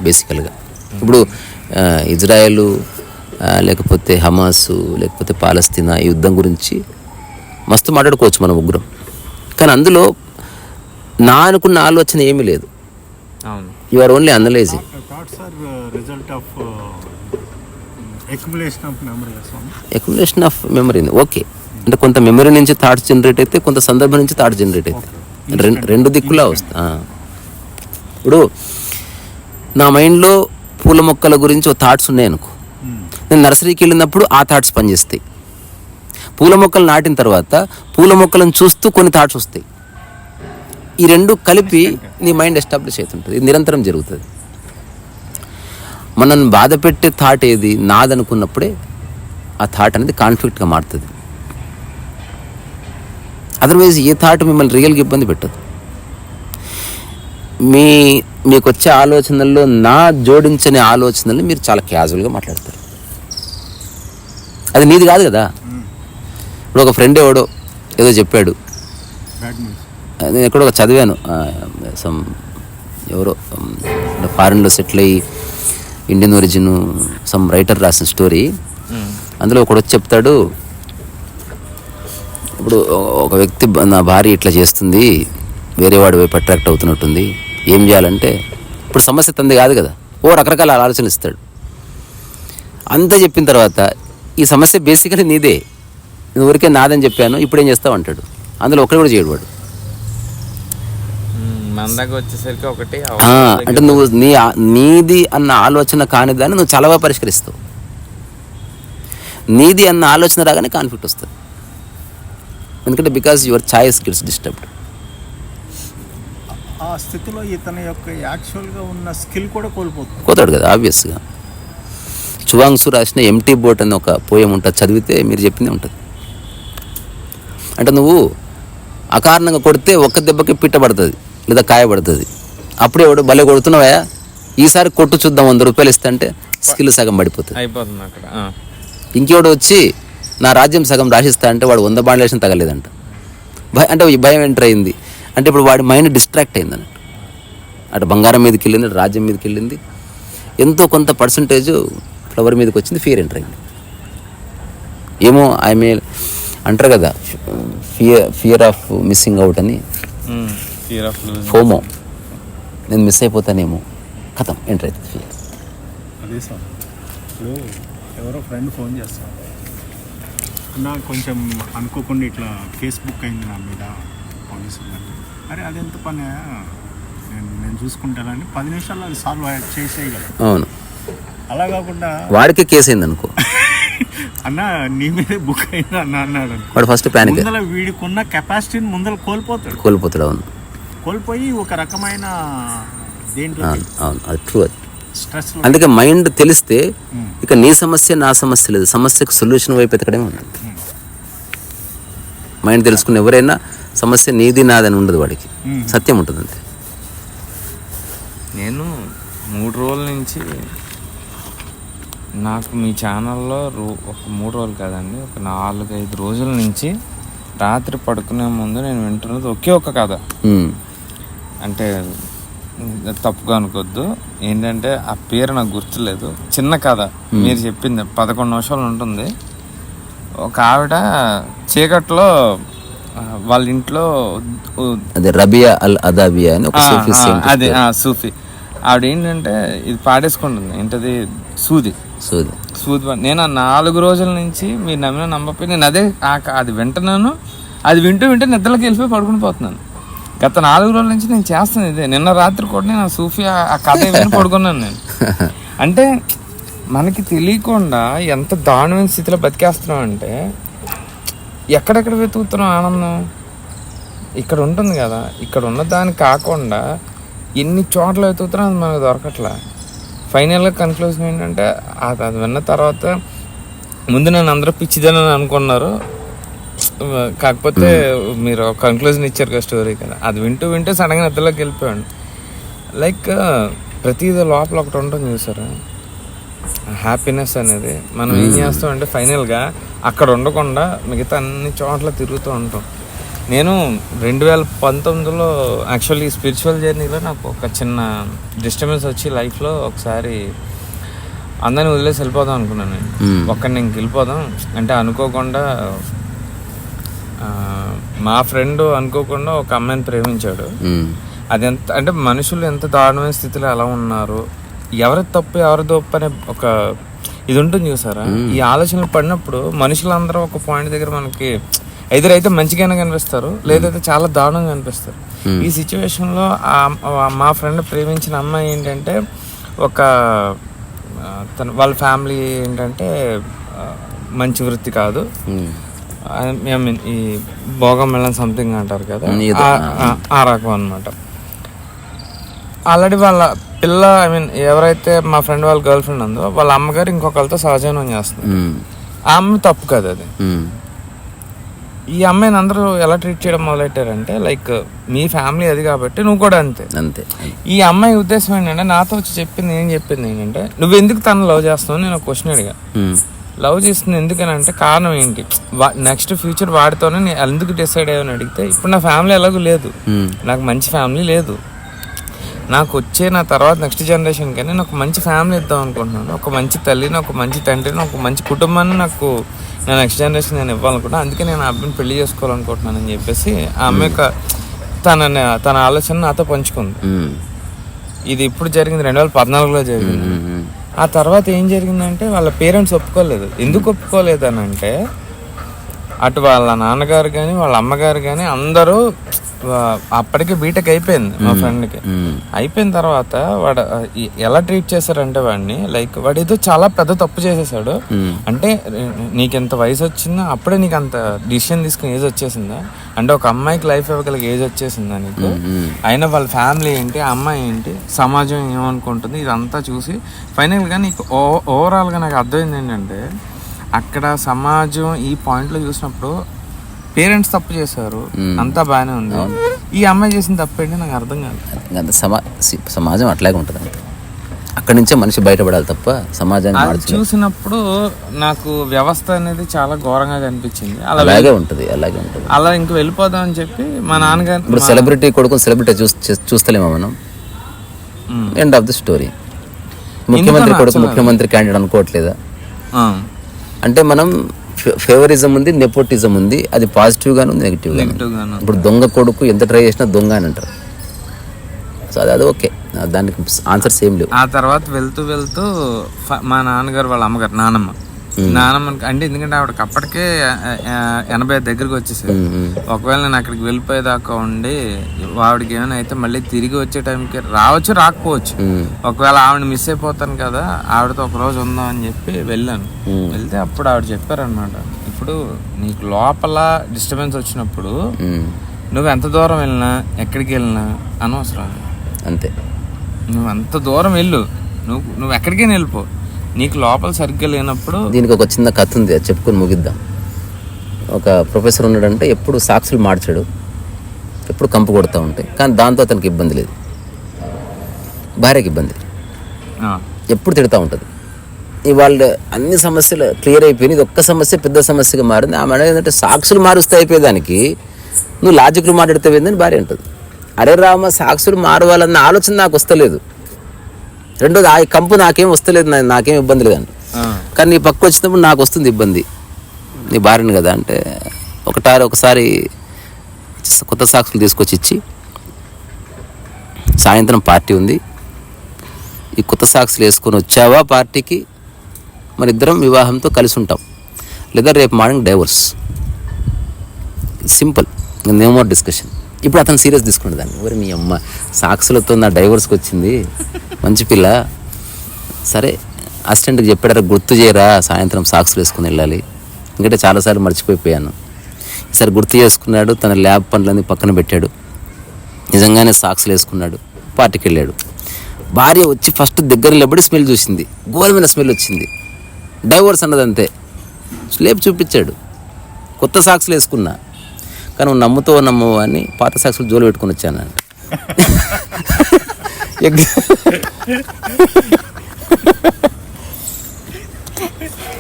బేసికల్గా. ఇప్పుడు ఇజ్రాయెల్ లేకపోతే హమాసు లేకపోతే పాలస్తీనా ఈ యుద్ధం గురించి మస్తు మాట్లాడుకోవచ్చు మనం ముగ్గురం, కానీ అందులో నా అనుకున్న ఆలోచన ఏమీ లేదు. You are only analysing. Accumulation of memory. Okay, అంటే కొంత మెమరీ నుంచి థాట్స్ జనరేట్ అయితే, కొంత సందర్భం నుంచి థాట్స్ జనరేట్ అవుతాయి. రెండు దిక్కులా వస్తా. ఇప్పుడు నా మైండ్లో పూల మొక్కల గురించి ఓ థాట్స్ ఉన్నాయనుకో, నేను నర్సరీకి వెళ్ళినప్పుడు ఆ థాట్స్ పనిచేస్తాయి. పూల మొక్కలు నాటిన తర్వాత పూల మొక్కలను చూస్తూ కొన్ని థాట్స్ వస్తాయి. ఈ రెండు కలిపి నీ మైండ్ ఎస్టాబ్లిష్ అవుతుంటుంది. ఇది నిరంతరం జరుగుతుంది. మనల్ని బాధ పెట్టే థాట్ ఏది నాదనుకున్నప్పుడే ఆ థాట్ అనేది కాన్ఫ్లిక్ట్గా మారుతుంది. అదర్వైజ్ ఏ థాట్ మిమ్మల్ని రియల్గా ఇబ్బంది పెట్టదు. మీకు వచ్చే ఆలోచనల్లో నా జోడించని ఆలోచనల్ని మీరు చాలా క్యాజువల్గా మాట్లాడతారు. అది నీది కాదు కదా. ఇప్పుడు ఒక ఫ్రెండ్ ఎవడో ఏదో చెప్పాడు, బ్యాడ్ న్యూస్. నేను ఎక్కడో ఒక చదివాను, సమ్ ఎవరో ఫారెన్లో సెటిల్ అయ్యి ఇండియన్ ఒరిజిన్ సమ్ రైటర్ రాసిన స్టోరీ. అందులో ఒకడు వచ్చి చెప్తాడు, ఇప్పుడు ఒక వ్యక్తి నా భార్య ఇట్లా చేస్తుంది, వేరే వాడి వైపు అట్రాక్ట్ అవుతున్నట్టుంది, ఏం చేయాలంటే, ఇప్పుడు సమస్య తంది కాదు కదా, ఓ రకరకాల ఆలోచనలు ఇస్తాడు. అంతా చెప్పిన తర్వాత ఈ సమస్య బేసికలీ నీదే, నేను ఊరికే నాదని చెప్పాను, ఇప్పుడు ఏం చేస్తావు అంటాడు. అందులో ఒకటి కూడా చేయడు వాడు. మన దగ్గర వచ్చేసరికి ఒకటి అంటే నువ్వు నీది అన్న ఆలోచన కాని దాన్ని నువ్వు చాలా బాగా పరిష్కరిస్తావు. నీది అన్న ఆలోచన రాగానే కాన్ఫ్లిక్ట్ వస్తుంది. ఎందుకంటే because your choice gets disturbed. ఆ స్థితిలో ఇతని యొక్క యాక్చువల్గా ఉన్న స్కిల్ కూడా కోతాడు కదా ఆబ్వియస్గా. చువాంగ్సు రాసిన ఎంటీ బోట్ అని ఒక పోయం ఉంటుంది, చదివితే మీరు చెప్పిందే ఉంటుంది. అంటే నువ్వు అకారణంగా కొడితే ఒక్క దెబ్బకి పిట్ట పడుతుంది లేదా కాయ పడుతుంది. అప్పుడే ఎవడు భలే కొడుతున్నావా, ఈసారి కొట్టు చూద్దాం 100 రూపాయలు ఇస్తా అంటే స్కిల్ సగం పడిపోతుంది, అయిపోతుంది అక్కడ. ఇంకెవడు వచ్చి నా రాజ్యం సగం రాసిస్తా అంటే వాడు 100 బాండ్లు వేసిన తగలేదంట. అంటే ఈ భయం ఎంటర్ అయింది అంటే ఇప్పుడు వాడి మైండ్ డిస్ట్రాక్ట్ అయింది అన్నట్టు. అటు బంగారం మీదకి వెళ్ళింది, రాజ్యం మీదకి వెళ్ళింది, ఎంతో కొంత పర్సంటేజ్ ఫ్లవర్ మీదకి వచ్చింది, ఫియర్ ఎంటర్ అయింది. ఏమో ఆమె అంటారు కదా, ఫియర్ ఆఫ్ మిస్సింగ్ అవుట్ అని, ఫోమో, నేను మిస్ అయిపోతానేమో, కథం ఎంటర్ అవుతుంది ఫియర్. అదే సార్, ఇప్పుడు ఎవరో ఫ్రెండ్ ఫోన్ చేస్తారు, నాకు కొంచెం అనుకోకుండా ఇట్లా కేసు బుక్ అయింది నా మీద పోలీసులు. అరే అది ఎంత పని, నేను చూసుకుంటానని 10 నిమిషాల్లో అది సాల్వ్ చేసేయగలను. అవును, అలా కాకుండా వాడికే కేసు అయింది అనుకో, అన్న నీ మీదే బుక్ అయింది అన్న అన్నాడు, వాడు ఫస్ట్ ప్యానిక్. ముందర వీడికున్న కెపాసిటీని ముందర కోల్పోతాడు. అవును, కోల్పోయి ఒక రకమైన దేంట్లో అవును, అది ట్రూ. అది స్ట్రెస్. అందుకే మైండ్ తెలిస్తే ఇక నీ సమస్య నా సమస్య లేదు, సమస్యకు సొల్యూషన్ వైపు ఎతకడమే ఉంటుంది. మైండ్ తెలుసుకుని ఎవరైనా సమస్య నీది నాదని ఉండదు, వాడికి సత్యం ఉంటుంది అంతే. నేను 3 రోజుల నుంచి నాకు మీ ఛానల్లో ఒక 3 రోజులు కాదండి, ఒక 4-5 రోజుల నుంచి రాత్రి పడుకునే ముందు నేను వింటున్నది ఒకే ఒక కథ. అంటే తప్పుగా అనుకోద్దు, ఏంటంటే ఆ పేరు నాకు గుర్తులేదు, చిన్న కథ మీరు చెప్పింది 11 నిమిషాలు ఉంటుంది. ఒక ఆవిడ చీకట్లో వాళ్ళ ఇంట్లో, అదే రబియా అల్ అదాబియా అని ఒక అదే సూఫీ ఆవిడ ఏంటంటే ఇది పాడేసుకుంటుంది, ఏంటది సూది. నేను 4 రోజుల నుంచి మీరు నమ్మిన నమ్మపోయి నేను అదే అది వింటున్నాను, అది వింటూ నిద్రలోకి వెళ్ళిపోయి పడుకుని పోతున్నాను. గత 4 రోజుల నుంచి నేను చేస్తాను ఇదే. నిన్న రాత్రి కూడా నేను సూఫీ ఆ కథ విని పడుకున్నాను నేను. అంటే మనకి తెలియకుండా ఎంత దారుణమైన స్థితిలో బతికేస్తున్నాం అంటే, ఎక్కడెక్కడ వెతుకుతున్నాం ఆనందం, ఇక్కడ ఉంటుంది కదా, ఇక్కడ ఉన్న దాన్ని కాకుండా ఎన్ని చోట్ల వెతుకుతున్నాం అది మనకు దొరకట్లా. ఫైనల్గా కన్క్లూజన్ ఏంటంటే అది విన్న తర్వాత ముందు నన్ను అందరూ పిచ్చిదని అనుకున్నారు, కాకపోతే మీరు కన్క్లూజన్ ఇచ్చారు కదా స్టోరీ కదా, అది వింటూ సడన్గా నిద్రలోకి వెళ్ళిపోయాను. లైక్ ప్రతిదీ లోపల ఒకటి ఉంటుంది చూసారా, హ్యాపీనెస్ అనేది. మనం ఏం చేస్తామంటే ఫైనల్గా అక్కడ ఉండకుండా మిగతా అన్ని చోట్ల తిరుగుతూ ఉంటాం. నేను 2019లో యాక్చువల్లీ స్పిరిచువల్ జర్నీలో నాకు ఒక చిన్న డిస్టర్బెన్స్ వచ్చి లైఫ్లో ఒకసారి అందరిని వదిలేసి వెళ్ళిపోదాం అనుకున్నాను నేను. ఒక్కడిని ఇంక వెళ్ళిపోదాం అంటే అనుకోకుండా మా ఫ్రెండ్ అనుకోకుండా ఒక అమ్మాయిని ప్రేమించాడు. అది ఎంత అంటే మనుషులు ఎంత దారుణమైన స్థితిలో ఎలా ఉన్నారు, ఎవరి తప్పు ఎవరి తప్పు అనే ఒక ఇది ఉంటుంది చూసారా. ఈ ఆలోచనలు పడినప్పుడు మనుషులందరూ ఒక పాయింట్ దగ్గర మనకి ఎదురైతే మంచిగానే కనిపిస్తారు, లేదైతే చాలా దారుణంగా కనిపిస్తారు. ఈ సిచ్యువేషన్లో మా ఫ్రెండ్ ప్రేమించిన అమ్మాయి ఏంటంటే ఒక వాళ్ళ ఫ్యామిలీ ఏంటంటే మంచి వృత్తి కాదు, ఐ మీన్ ఈ భోగం మెళ్ళని సంథింగ్ అంటారు కదా, ఆ రకం అనమాట. ఆల్రెడీ వాళ్ళ పిల్ల ఐ మీన్ ఎవరైతే మా ఫ్రెండ్ వాళ్ళ గర్ల్ ఫ్రెండ్ ఉందో వాళ్ళ అమ్మగారు ఇంకొకరితో సహజీవనం చేస్తుంది. ఆ అమ్మాయి తప్పు కదా అది. ఈ అమ్మాయిని అందరూ ఎలా ట్రీట్ చేయడం మొదలెట్టారంటే లైక్ మీ ఫ్యామిలీ అది కాబట్టి నువ్వు కూడా అంతే. ఈ అమ్మాయి ఉద్దేశం ఏంటంటే నాతో వచ్చి చెప్పింది ఏంటంటే నువ్వు ఎందుకు తను లవ్ చేస్తావు నేను ఒక క్వశ్చన్ అడిగా. లవ్ చేస్తుంది ఎందుకని అంటే కారణం ఏంటి, నెక్స్ట్ ఫ్యూచర్ వాడితోనే నేను ఎందుకు డిసైడ్ అయ్యాని అడిగితే, ఇప్పుడు నా ఫ్యామిలీ ఎలాగూ లేదు, నాకు మంచి ఫ్యామిలీ లేదు, నాకు వచ్చే నా తర్వాత నెక్స్ట్ జనరేషన్ కానీ నాకు మంచి ఫ్యామిలీ ఇద్దాం అనుకుంటున్నాను, ఒక మంచి తల్లిని, ఒక మంచి తండ్రిని, ఒక మంచి కుటుంబాన్ని నాకు నా నెక్స్ట్ జనరేషన్ నేను ఇవ్వాలనుకుంటున్నాను, అందుకే నేను ఆ అబ్బాయిని పెళ్లి చేసుకోవాలనుకుంటున్నాను అని చెప్పేసి ఆ అమ్మాయి తన ఆలోచన నాతో పంచుకుంది. ఇది ఇప్పుడు జరిగింది 2014లో జరిగింది. ఆ తర్వాత ఏం జరిగిందంటే వాళ్ళ పేరెంట్స్ ఒప్పుకోలేదు. ఎందుకు ఒప్పుకోలేదు అని అంటే, అటు వాళ్ళ నాన్నగారు కానీ వాళ్ళ అమ్మగారు కానీ అందరూ అప్పటికే బీటెక్ అయిపోయింది మా ఫ్రెండ్కి. అయిపోయిన తర్వాత వాడు ఎలా ట్రీట్ చేశారంటే వాడిని, లైక్ వాడు ఏదో చాలా పెద్ద తప్పు చేసేసాడు. అంటే నీకెంత వయసు వచ్చిందా, అప్పుడే నీకు అంత డిసిషన్ తీసుకుని ఏజ్ వచ్చేసిందా, అంటే ఒక అమ్మాయికి లైఫ్ ఇవ్వగలిగే ఏజ్ వచ్చేసిందా నీకు, అయినా వాళ్ళ ఫ్యామిలీ ఏంటి, ఆ అమ్మాయి ఏంటి, సమాజం ఏమనుకుంటుంది, ఇదంతా చూసి ఫైనల్గా నీకు ఓవరాల్గా నాకు అర్థమైంది ఏంటంటే, అక్కడ సమాజం ఈ పాయింట్లో చూసినప్పుడు పేరెంట్స్ తప్పు చేశారు, అంతా బాగానే ఉంది, ఈ అమ్మాయి చేసిన తప్పు ఏంటి నాకు అర్థం కాదు. సమాజం అట్లాగే ఉంటుంది, అంతే. అక్కడి నుంచే మనిషి బయటపడాలి తప్ప సమాజాన్ని చూసినప్పుడు నాకు వ్యవస్థ అనేది చాలా ఘోరంగా కనిపించింది. అలాగే ఉంటుంది అలా ఇంక వెళ్ళిపోదాం అని చెప్పి మా నాన్నగారు, ఇప్పుడు సెలబ్రిటీ కొడుకుని సెలబ్రిటీ చూస్తలేమో మనం, ఎండ్ ఆఫ్ ది స్టోరీ. ముఖ్యమంత్రి కొడుకు ముఖ్యమంత్రి క్యాండిడేట్ అనుకోవట్లేదా అంటే, మనం ఫేవరిజం ఉంది, నెపోటిజం ఉంది, అది పాజిటివ్ గాను ఉంది, నెగిటివ్ గాను. ఇప్పుడు దొంగ కొడుకు ఎంత ట్రై చేసినా దొంగ అని అంటారు. సో అది ఓకే, దానికి ఆన్సర్స్ ఏం లేవు. ఆ తర్వాత వెళ్తూ మా నాన్నగారు వాళ్ళ అమ్మగారు నానమ్మ అంటే, ఎందుకంటే ఆవిడకి అప్పటికే 80 దగ్గరికి వచ్చేసారు. ఒకవేళ నేను అక్కడికి వెళ్ళిపోయేదాకా ఉండి ఆవిడకి ఏమైనా అయితే మళ్ళీ తిరిగి వచ్చే టైంకి రావచ్చు రాకపోవచ్చు, ఒకవేళ ఆవిడ మిస్ అయిపోతాను కదా, ఆవిడతో ఒక రోజు ఉందాం అని చెప్పి వెళ్ళాను. వెళ్తే అప్పుడు ఆవిడ చెప్పారనమాట, ఇప్పుడు నీకు లోపల డిస్టర్బెన్స్ వచ్చినప్పుడు నువ్వు ఎంత దూరం వెళ్ళినా ఎక్కడికి వెళ్ళినా అనవసరం, అంతే. నువ్వు అంత దూరం వెళ్ళు, నువ్వు ఎక్కడికైనా వెళ్ళిపో, నీకు లోపల సరిగ్గా లేనప్పుడు. దీనికి ఒక చిన్న కథ ఉంది, అది చెప్పుకొని ముగిద్దాం. ఒక ప్రొఫెసర్ ఉన్నాడంటే ఎప్పుడు సాక్షులు మార్చాడు, ఎప్పుడు కంపు కొడుతూ ఉంటాయి, కానీ దాంతో అతనికి ఇబ్బంది లేదు. భార్యకి ఇబ్బంది, ఎప్పుడు తిడుతూ ఉంటుంది. ఇవాళ అన్ని సమస్యలు క్లియర్ అయిపోయినాయి, ఇది ఒక్క సమస్య పెద్ద సమస్యగా మారింది. ఆమె ఏంటంటే సాక్షులు మారుస్తే అయిపోయేదానికి నువ్వు లాజిక్లు మాట్లాడితే ఏందని భార్య ఉంటుంది. అరే రామ, సాక్షులు మారవాలన్న ఆలోచన నాకు వస్తలేదు, రెండోది ఆ కంపు నాకేం వస్తలేదు, నాకేం ఇబ్బంది లేదండి, కానీ నీ పక్క వచ్చినప్పుడు నాకు వస్తుంది ఇబ్బంది, నీ భార్యను కదా అంటే. ఒకసారి కొత్త సాక్షులు తీసుకొచ్చి ఇచ్చి, సాయంత్రం పార్టీ ఉంది, ఈ కొత్త సాక్షులు వేసుకొని వచ్చావా పార్టీకి, మరి ఇద్దరం వివాహంతో కలిసి ఉంటాం, లేదా రేపు morning divorce, simple, no more discussion. ఇప్పుడు అతను సీరియస్ తీసుకున్నాడు దాన్ని. ఎవరు మీ అమ్మ సాక్షులతో నా డైవర్స్కి వచ్చింది, మంచి పిల్ల, సరే అసిస్టెంట్కి చెప్పాడు, గుర్తు చేయరా సాయంత్రం సాక్షులు వేసుకుని వెళ్ళాలి, ఎందుకంటే చాలాసార్లు మర్చిపోయాను. ఈసారి గుర్తు చేసుకున్నాడు, తన ల్యాబ్ పనులన్నీ పక్కన పెట్టాడు, నిజంగానే సాక్షులు వేసుకున్నాడు, పార్టీకి వెళ్ళాడు. భార్య వచ్చి ఫస్ట్ దగ్గర నిలబడి స్మెల్ చూసింది, ఘోరమైన స్మెల్ వచ్చింది, డైవర్స్ అన్నదంతే, స్లేప్ చూపించాడు, కొత్త సాక్షులు వేసుకున్నా, కానీ నువ్వు నమ్మవు అని పాత సాక్షులు జోలు పెట్టుకుని వచ్చాను.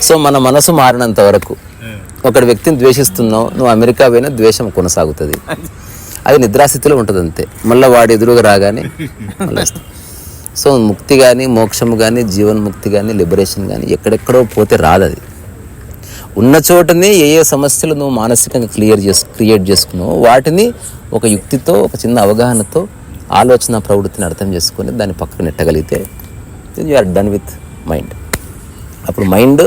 సో మన మనసు మారినంత వరకు ఒకటి వ్యక్తిని ద్వేషిస్తున్నావు, నువ్వు అమెరికా పోయినా ద్వేషం కొనసాగుతుంది, అది నిద్రాస్థితిలో ఉంటుంది అంతే. మళ్ళీ వాడు ఎదురుగా రాగానే మళ్ళీ. సో ముక్తి కానీ మోక్షము కానీ జీవన్ముక్తి కానీ లిబరేషన్ కానీ ఎక్కడెక్కడో పోతే రాదు, అది ఉన్న చోటనే ఏ సమస్యలు నువ్వు మానసికంగా క్రియేట్ చేసుకున్నావు వాటిని ఒక యుక్తితో, ఒక చిన్న అవగాహనతో, ఆలోచన ప్రవృత్తిని అర్థం చేసుకొని దాన్ని పక్కకు నెట్టగలిగితే you are done with mind. అప్పుడు మైండ్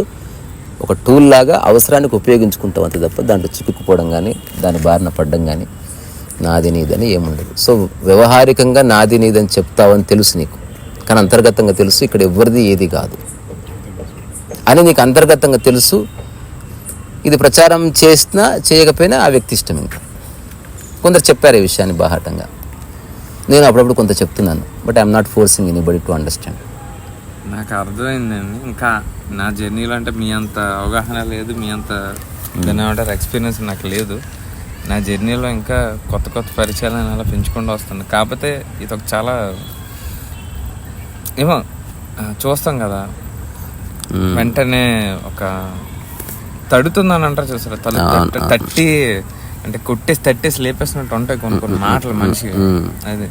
ఒక టూల్ లాగా అవసరానికి ఉపయోగించుకుంటాం అంతే తప్ప దాంట్లో చిక్కుకుపోవడం కానీ దాని బారిన పడడం కానీ నాది నీదని ఏముండదు. సో వ్యవహారికంగా నాది నీదని చెప్తావని తెలుసు నీకు, కానీ అంతర్గతంగా తెలుసు ఇక్కడ ఎవరిది ఏది కాదు అని నీకు అంతర్గతంగా తెలుసు. ఇది ప్రచారం చేసినా చేయకపోయినా ఆ వ్యక్తి ఇష్టం. ఇంకా కొందరు చెప్పారు ఈ విషయాన్ని బాహాటంగా, నేను అప్పుడప్పుడు కొంత చెప్తున్నాను, but I'm not forcing anybody to understand. నాకు అర్థమైందండి. ఇంకా నా జర్నీలో అంటే మీ అంత అవగాహన లేదు, మీ అంత ఏమంటారు ఎక్స్పీరియన్స్ నాకు లేదు. నా జర్నీలో ఇంకా కొత్త కొత్త పరిచయాలను అలా పెంచుకుంటూ వస్తుంది. కాకపోతే ఇది ఒక చాలా ఏమో చూస్తాం కదా, వెంటనే ఒక తడుతుందని అంటారు చూసారా, తట్టి అంటే తట్టేసి లేపేసినట్టు ఉంటాయి కొన్ని మాటలు మనిషి. అది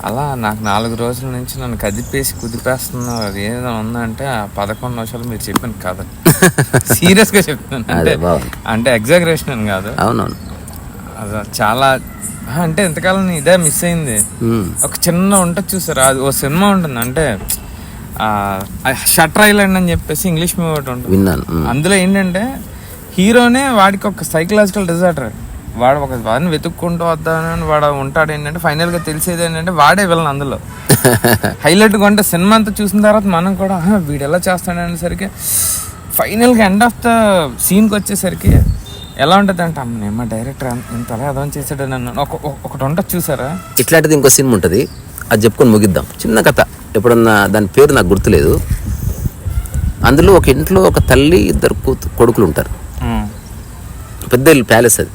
అలా నాకు 4 రోజుల నుంచి నన్ను కదిపేసి కుదిపేస్తున్నా. అది ఏదైనా ఉందంటే ఆ 11 నిమిషాలు మీరు చెప్పిన కథ. సీరియస్ గా చెప్తున్నాను, అంటే ఎగ్జాగరేషన్ అని కాదు. అవునవును, అది చాలా అంటే ఎంతకాలం ఇదే మిస్ అయింది. ఒక చిన్న ఉంటుంది చూసారా, అది ఓ సినిమా ఉంటుంది, అంటే షట్టర్ ఐలాండ్ అని చెప్పేసి ఇంగ్లీష్ మూవీ ఒకటి ఉంటుంది. అందులో ఏంటంటే హీరోనే వాడికి ఒక సైకలాజికల్ డిజార్డర్. వాడు ఒక వాడిని వెతుక్కుంటూ వద్దానని వాడు ఉంటాడు. ఏంటంటే ఫైనల్ గా తెలిసేది ఏంటంటే వాడే వెళ్ళను అందులో. హైలైట్ గా అంటే సినిమా అంతా చూసిన తర్వాత మనం కూడా వీడు ఎలా చేస్తాడనేసరికి ఫైనల్ గా ఎండ్ ఆఫ్ ద సీన్ కి వచ్చేసరికి ఎలా ఉంటుంది అంటే అమ్మ డైరెక్టర్ ఇంత అలా అదం చేసాడని అన్నాను. ఒకటి ఉంటుంది చూసారా, ఇట్లాంటిది ఇంకో సినిమా ఉంటుంది, అది చెప్పుకొని ముగిద్దాం. చిన్న కథ, ఎప్పుడన్నా దాని పేరు నాకు గుర్తులేదు. అందులో ఒక ఇంట్లో ఒక తల్లి 2 కొడుకులు ఉంటారు. పెద్ద ప్యాలెస్ అది.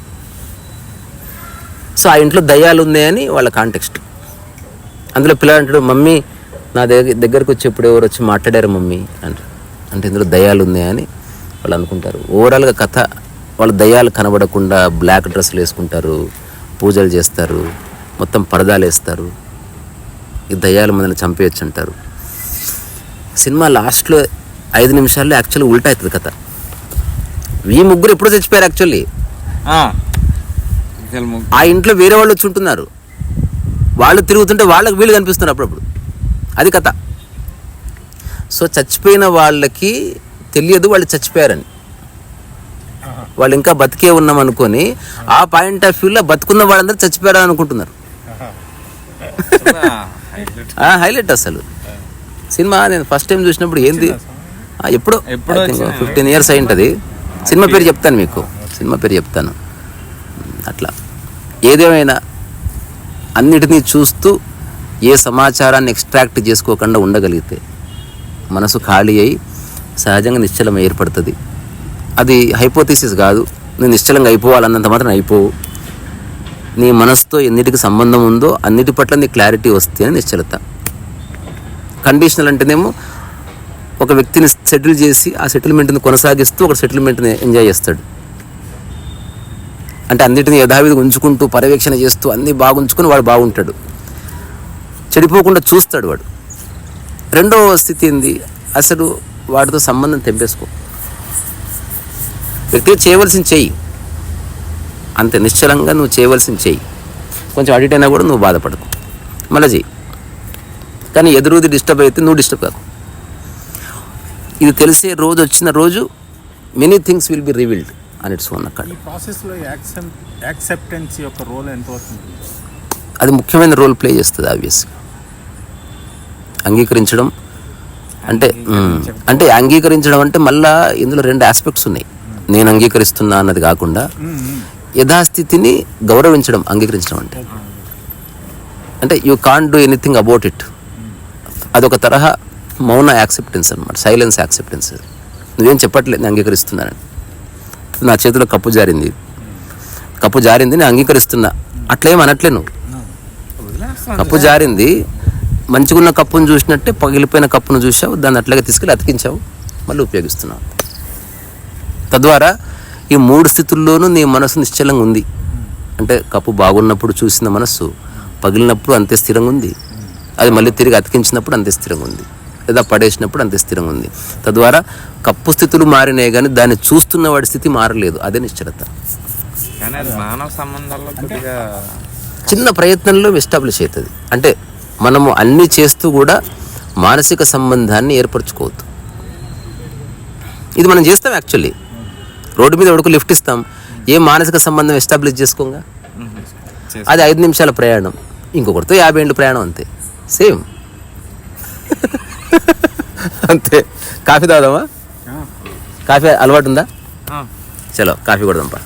సో ఆ ఇంట్లో దయ్యాలు ఉన్నాయని వాళ్ళ కాంటెక్స్ట్. అందులో పిల్లలు అంటాడు, మమ్మీ నా దగ్గరకు వచ్చేప్పుడు ఎవరు వచ్చి మాట్లాడారు మమ్మీ అంటారు. అంటే ఇందులో దయ్యాలు ఉన్నాయని వాళ్ళు అనుకుంటారు. ఓవరాల్గా కథ, వాళ్ళు దయ్యాలు కనబడకుండా బ్లాక్ డ్రెస్సులు వేసుకుంటారు, పూజలు చేస్తారు, మొత్తం పరదాలు వేస్తారు, ఈ దయ్యాలు మనల్ని చంపేయచ్చు అంటారు. సినిమా లాస్ట్లో 5 నిమిషాల్లో యాక్చువల్గా ఉల్టా అవుతుంది కథ. ఈ ముగ్గురు ఎప్పుడో చచ్చిపోయారు యాక్చువల్లీ. ఆ ఇంట్లో వేరే వాళ్ళు వచ్చి ఉంటున్నారు, వాళ్ళు తిరుగుతుంటే వాళ్ళకి వీళ్ళు కనిపిస్తున్నారు అప్పుడప్పుడు. అది కథ. సో చచ్చిపోయిన వాళ్ళకి తెలియదు వాళ్ళు చచ్చిపోయారని. వాళ్ళు ఇంకా బతికే ఉన్నాం అనుకొని ఆ పాయింట్ ఆఫ్ వ్యూలో బతుకున్న వాళ్ళందరూ చచ్చిపోయారని అనుకుంటున్నారు. హైలైట్ అసలు సినిమా. నేను ఫస్ట్ టైం చూసినప్పుడు ఏంది ఎప్పుడో 15 years అయింటది. సినిమా పేరు చెప్తాను మీకు, సినిమా పేరు చెప్తాను. అట్లా ఏదేమైనా అన్నిటినీ చూస్తూ ఏ సమాచారాన్ని ఎక్స్ట్రాక్ట్ చేసుకోకుండా ఉండగలిగితే మనసు ఖాళీ అయి సహజంగా నిశ్చలం ఏర్పడుతుంది. అది హైపోథీసిస్ కాదు, నువ్వు నిశ్చలంగా అయిపోవాలన్నంత మాత్రం అయిపోవు. నీ మనసుతో ఎన్నిటికి సంబంధం ఉందో అన్నిటి పట్ల నీ క్లారిటీ వస్తే అని నిశ్చలత. కండిషనల్ అంటేనేమో ఒక వ్యక్తిని సెటిల్ చేసి ఆ సెటిల్మెంట్ని కొనసాగిస్తూ ఒక సెటిల్మెంట్ని ఎంజాయ్ చేస్తాడు. అంటే అన్నిటిని యథావిధిగా ఉంచుకుంటూ పర్యవేక్షణ చేస్తూ అన్నీ బాగుంచుకొని వాడు బాగుంటాడు, చెడిపోకుండా చూస్తాడు వాడు. రెండవ స్థితి ఏంది, అసలు వాటితో సంబంధం తెంపేసుకో. వ్యక్తిగా చేయవలసింది చెయ్యి, అంతే. నిశ్చలంగా నువ్వు చేయవలసింది చెయ్యి. కొంచెం అడిట్ అయినా కూడా నువ్వు బాధపడకు, మళ్ళీ చెయ్యి. కానీ ఎదురుది డిస్టర్బ్ అయితే నువ్వు డిస్టర్బ్ కాకు. ఇది తెలిసే రోజు వచ్చిన రోజు many things will be revealed అని ఇట్స్ ఓన్. అక్కడ ఈ ప్రాసెస్లో యాక్సెప్టెన్స్ యొక్క రోల్ ఎంత అవుతుంది? అది ముఖ్యమైన రోల్ ప్లే చేస్తుంది. ఆబ్వియస్గా అంగీకరించడం అంటే అంగీకరించడం అంటే మళ్ళా ఇందులో 2 ఆస్పెక్ట్స్ ఉన్నాయి. నేను అంగీకరిస్తున్నా అన్నది కాకుండా యథాస్థితిని గౌరవించడం, అంగీకరించడం అంటే you can't do anything about it. అదొక తరహా మౌన యాక్సెప్టెన్స్ అనమాట, సైలెన్స్ యాక్సెప్టెన్స్. నువ్వేం చెప్పట్లేదు, నేను అంగీకరిస్తున్నాను. నా చేతిలో కప్పు జారింది నేను అంగీకరిస్తున్నా, అట్లేం అనట్లే. నువ్వు కప్పు జారింది, మంచిగున్న కప్పును చూసినట్టే పగిలిపోయిన కప్పును చూసావు, దాన్ని అట్లాగే తీసుకెళ్ళి అతికించావు, మళ్ళీ ఉపయోగిస్తున్నావు. తద్వారా ఈ 3 స్థితుల్లోనూ నీ మనసు నిశ్చలంగా ఉంది. అంటే కప్పు బాగున్నప్పుడు చూసిన మనస్సు పగిలినప్పుడు అంతే స్థిరంగా ఉంది, అది మళ్ళీ తిరిగి అతికించినప్పుడు అంతే స్థిరంగా ఉంది, లేదా పడేసినప్పుడు అంతే స్థిరంగా ఉంది. తద్వారా కప్పు స్థితులు మారినాయి కానీ దాన్ని చూస్తున్న వాడి స్థితి మారలేదు. అదే నిశ్చలత. మానవ సంబంధాల్లో చిన్న ప్రయత్నంలో ఎస్టాబ్లిష్ అవుతుంది. అంటే మనము అన్నీ చేస్తూ కూడా మానసిక సంబంధాన్ని ఏర్పరచుకోవద్దు. ఇది మనం చేస్తాం యాక్చువల్లీ. రోడ్డు మీద ఎవరికి లిఫ్ట్ ఇస్తాం, ఏ మానసిక సంబంధం ఎస్టాబ్లిష్ చేసుకోగా. అది 5 నిమిషాల ప్రయాణం, ఇంకొకరితో 50 ఏళ్ళు ప్రయాణం, అంతే. సేమ్ అంతే. కాఫీ తాగుదామా? కాఫీ అలవాటు ఉందా? చలో కాఫీ కొడదాంపా.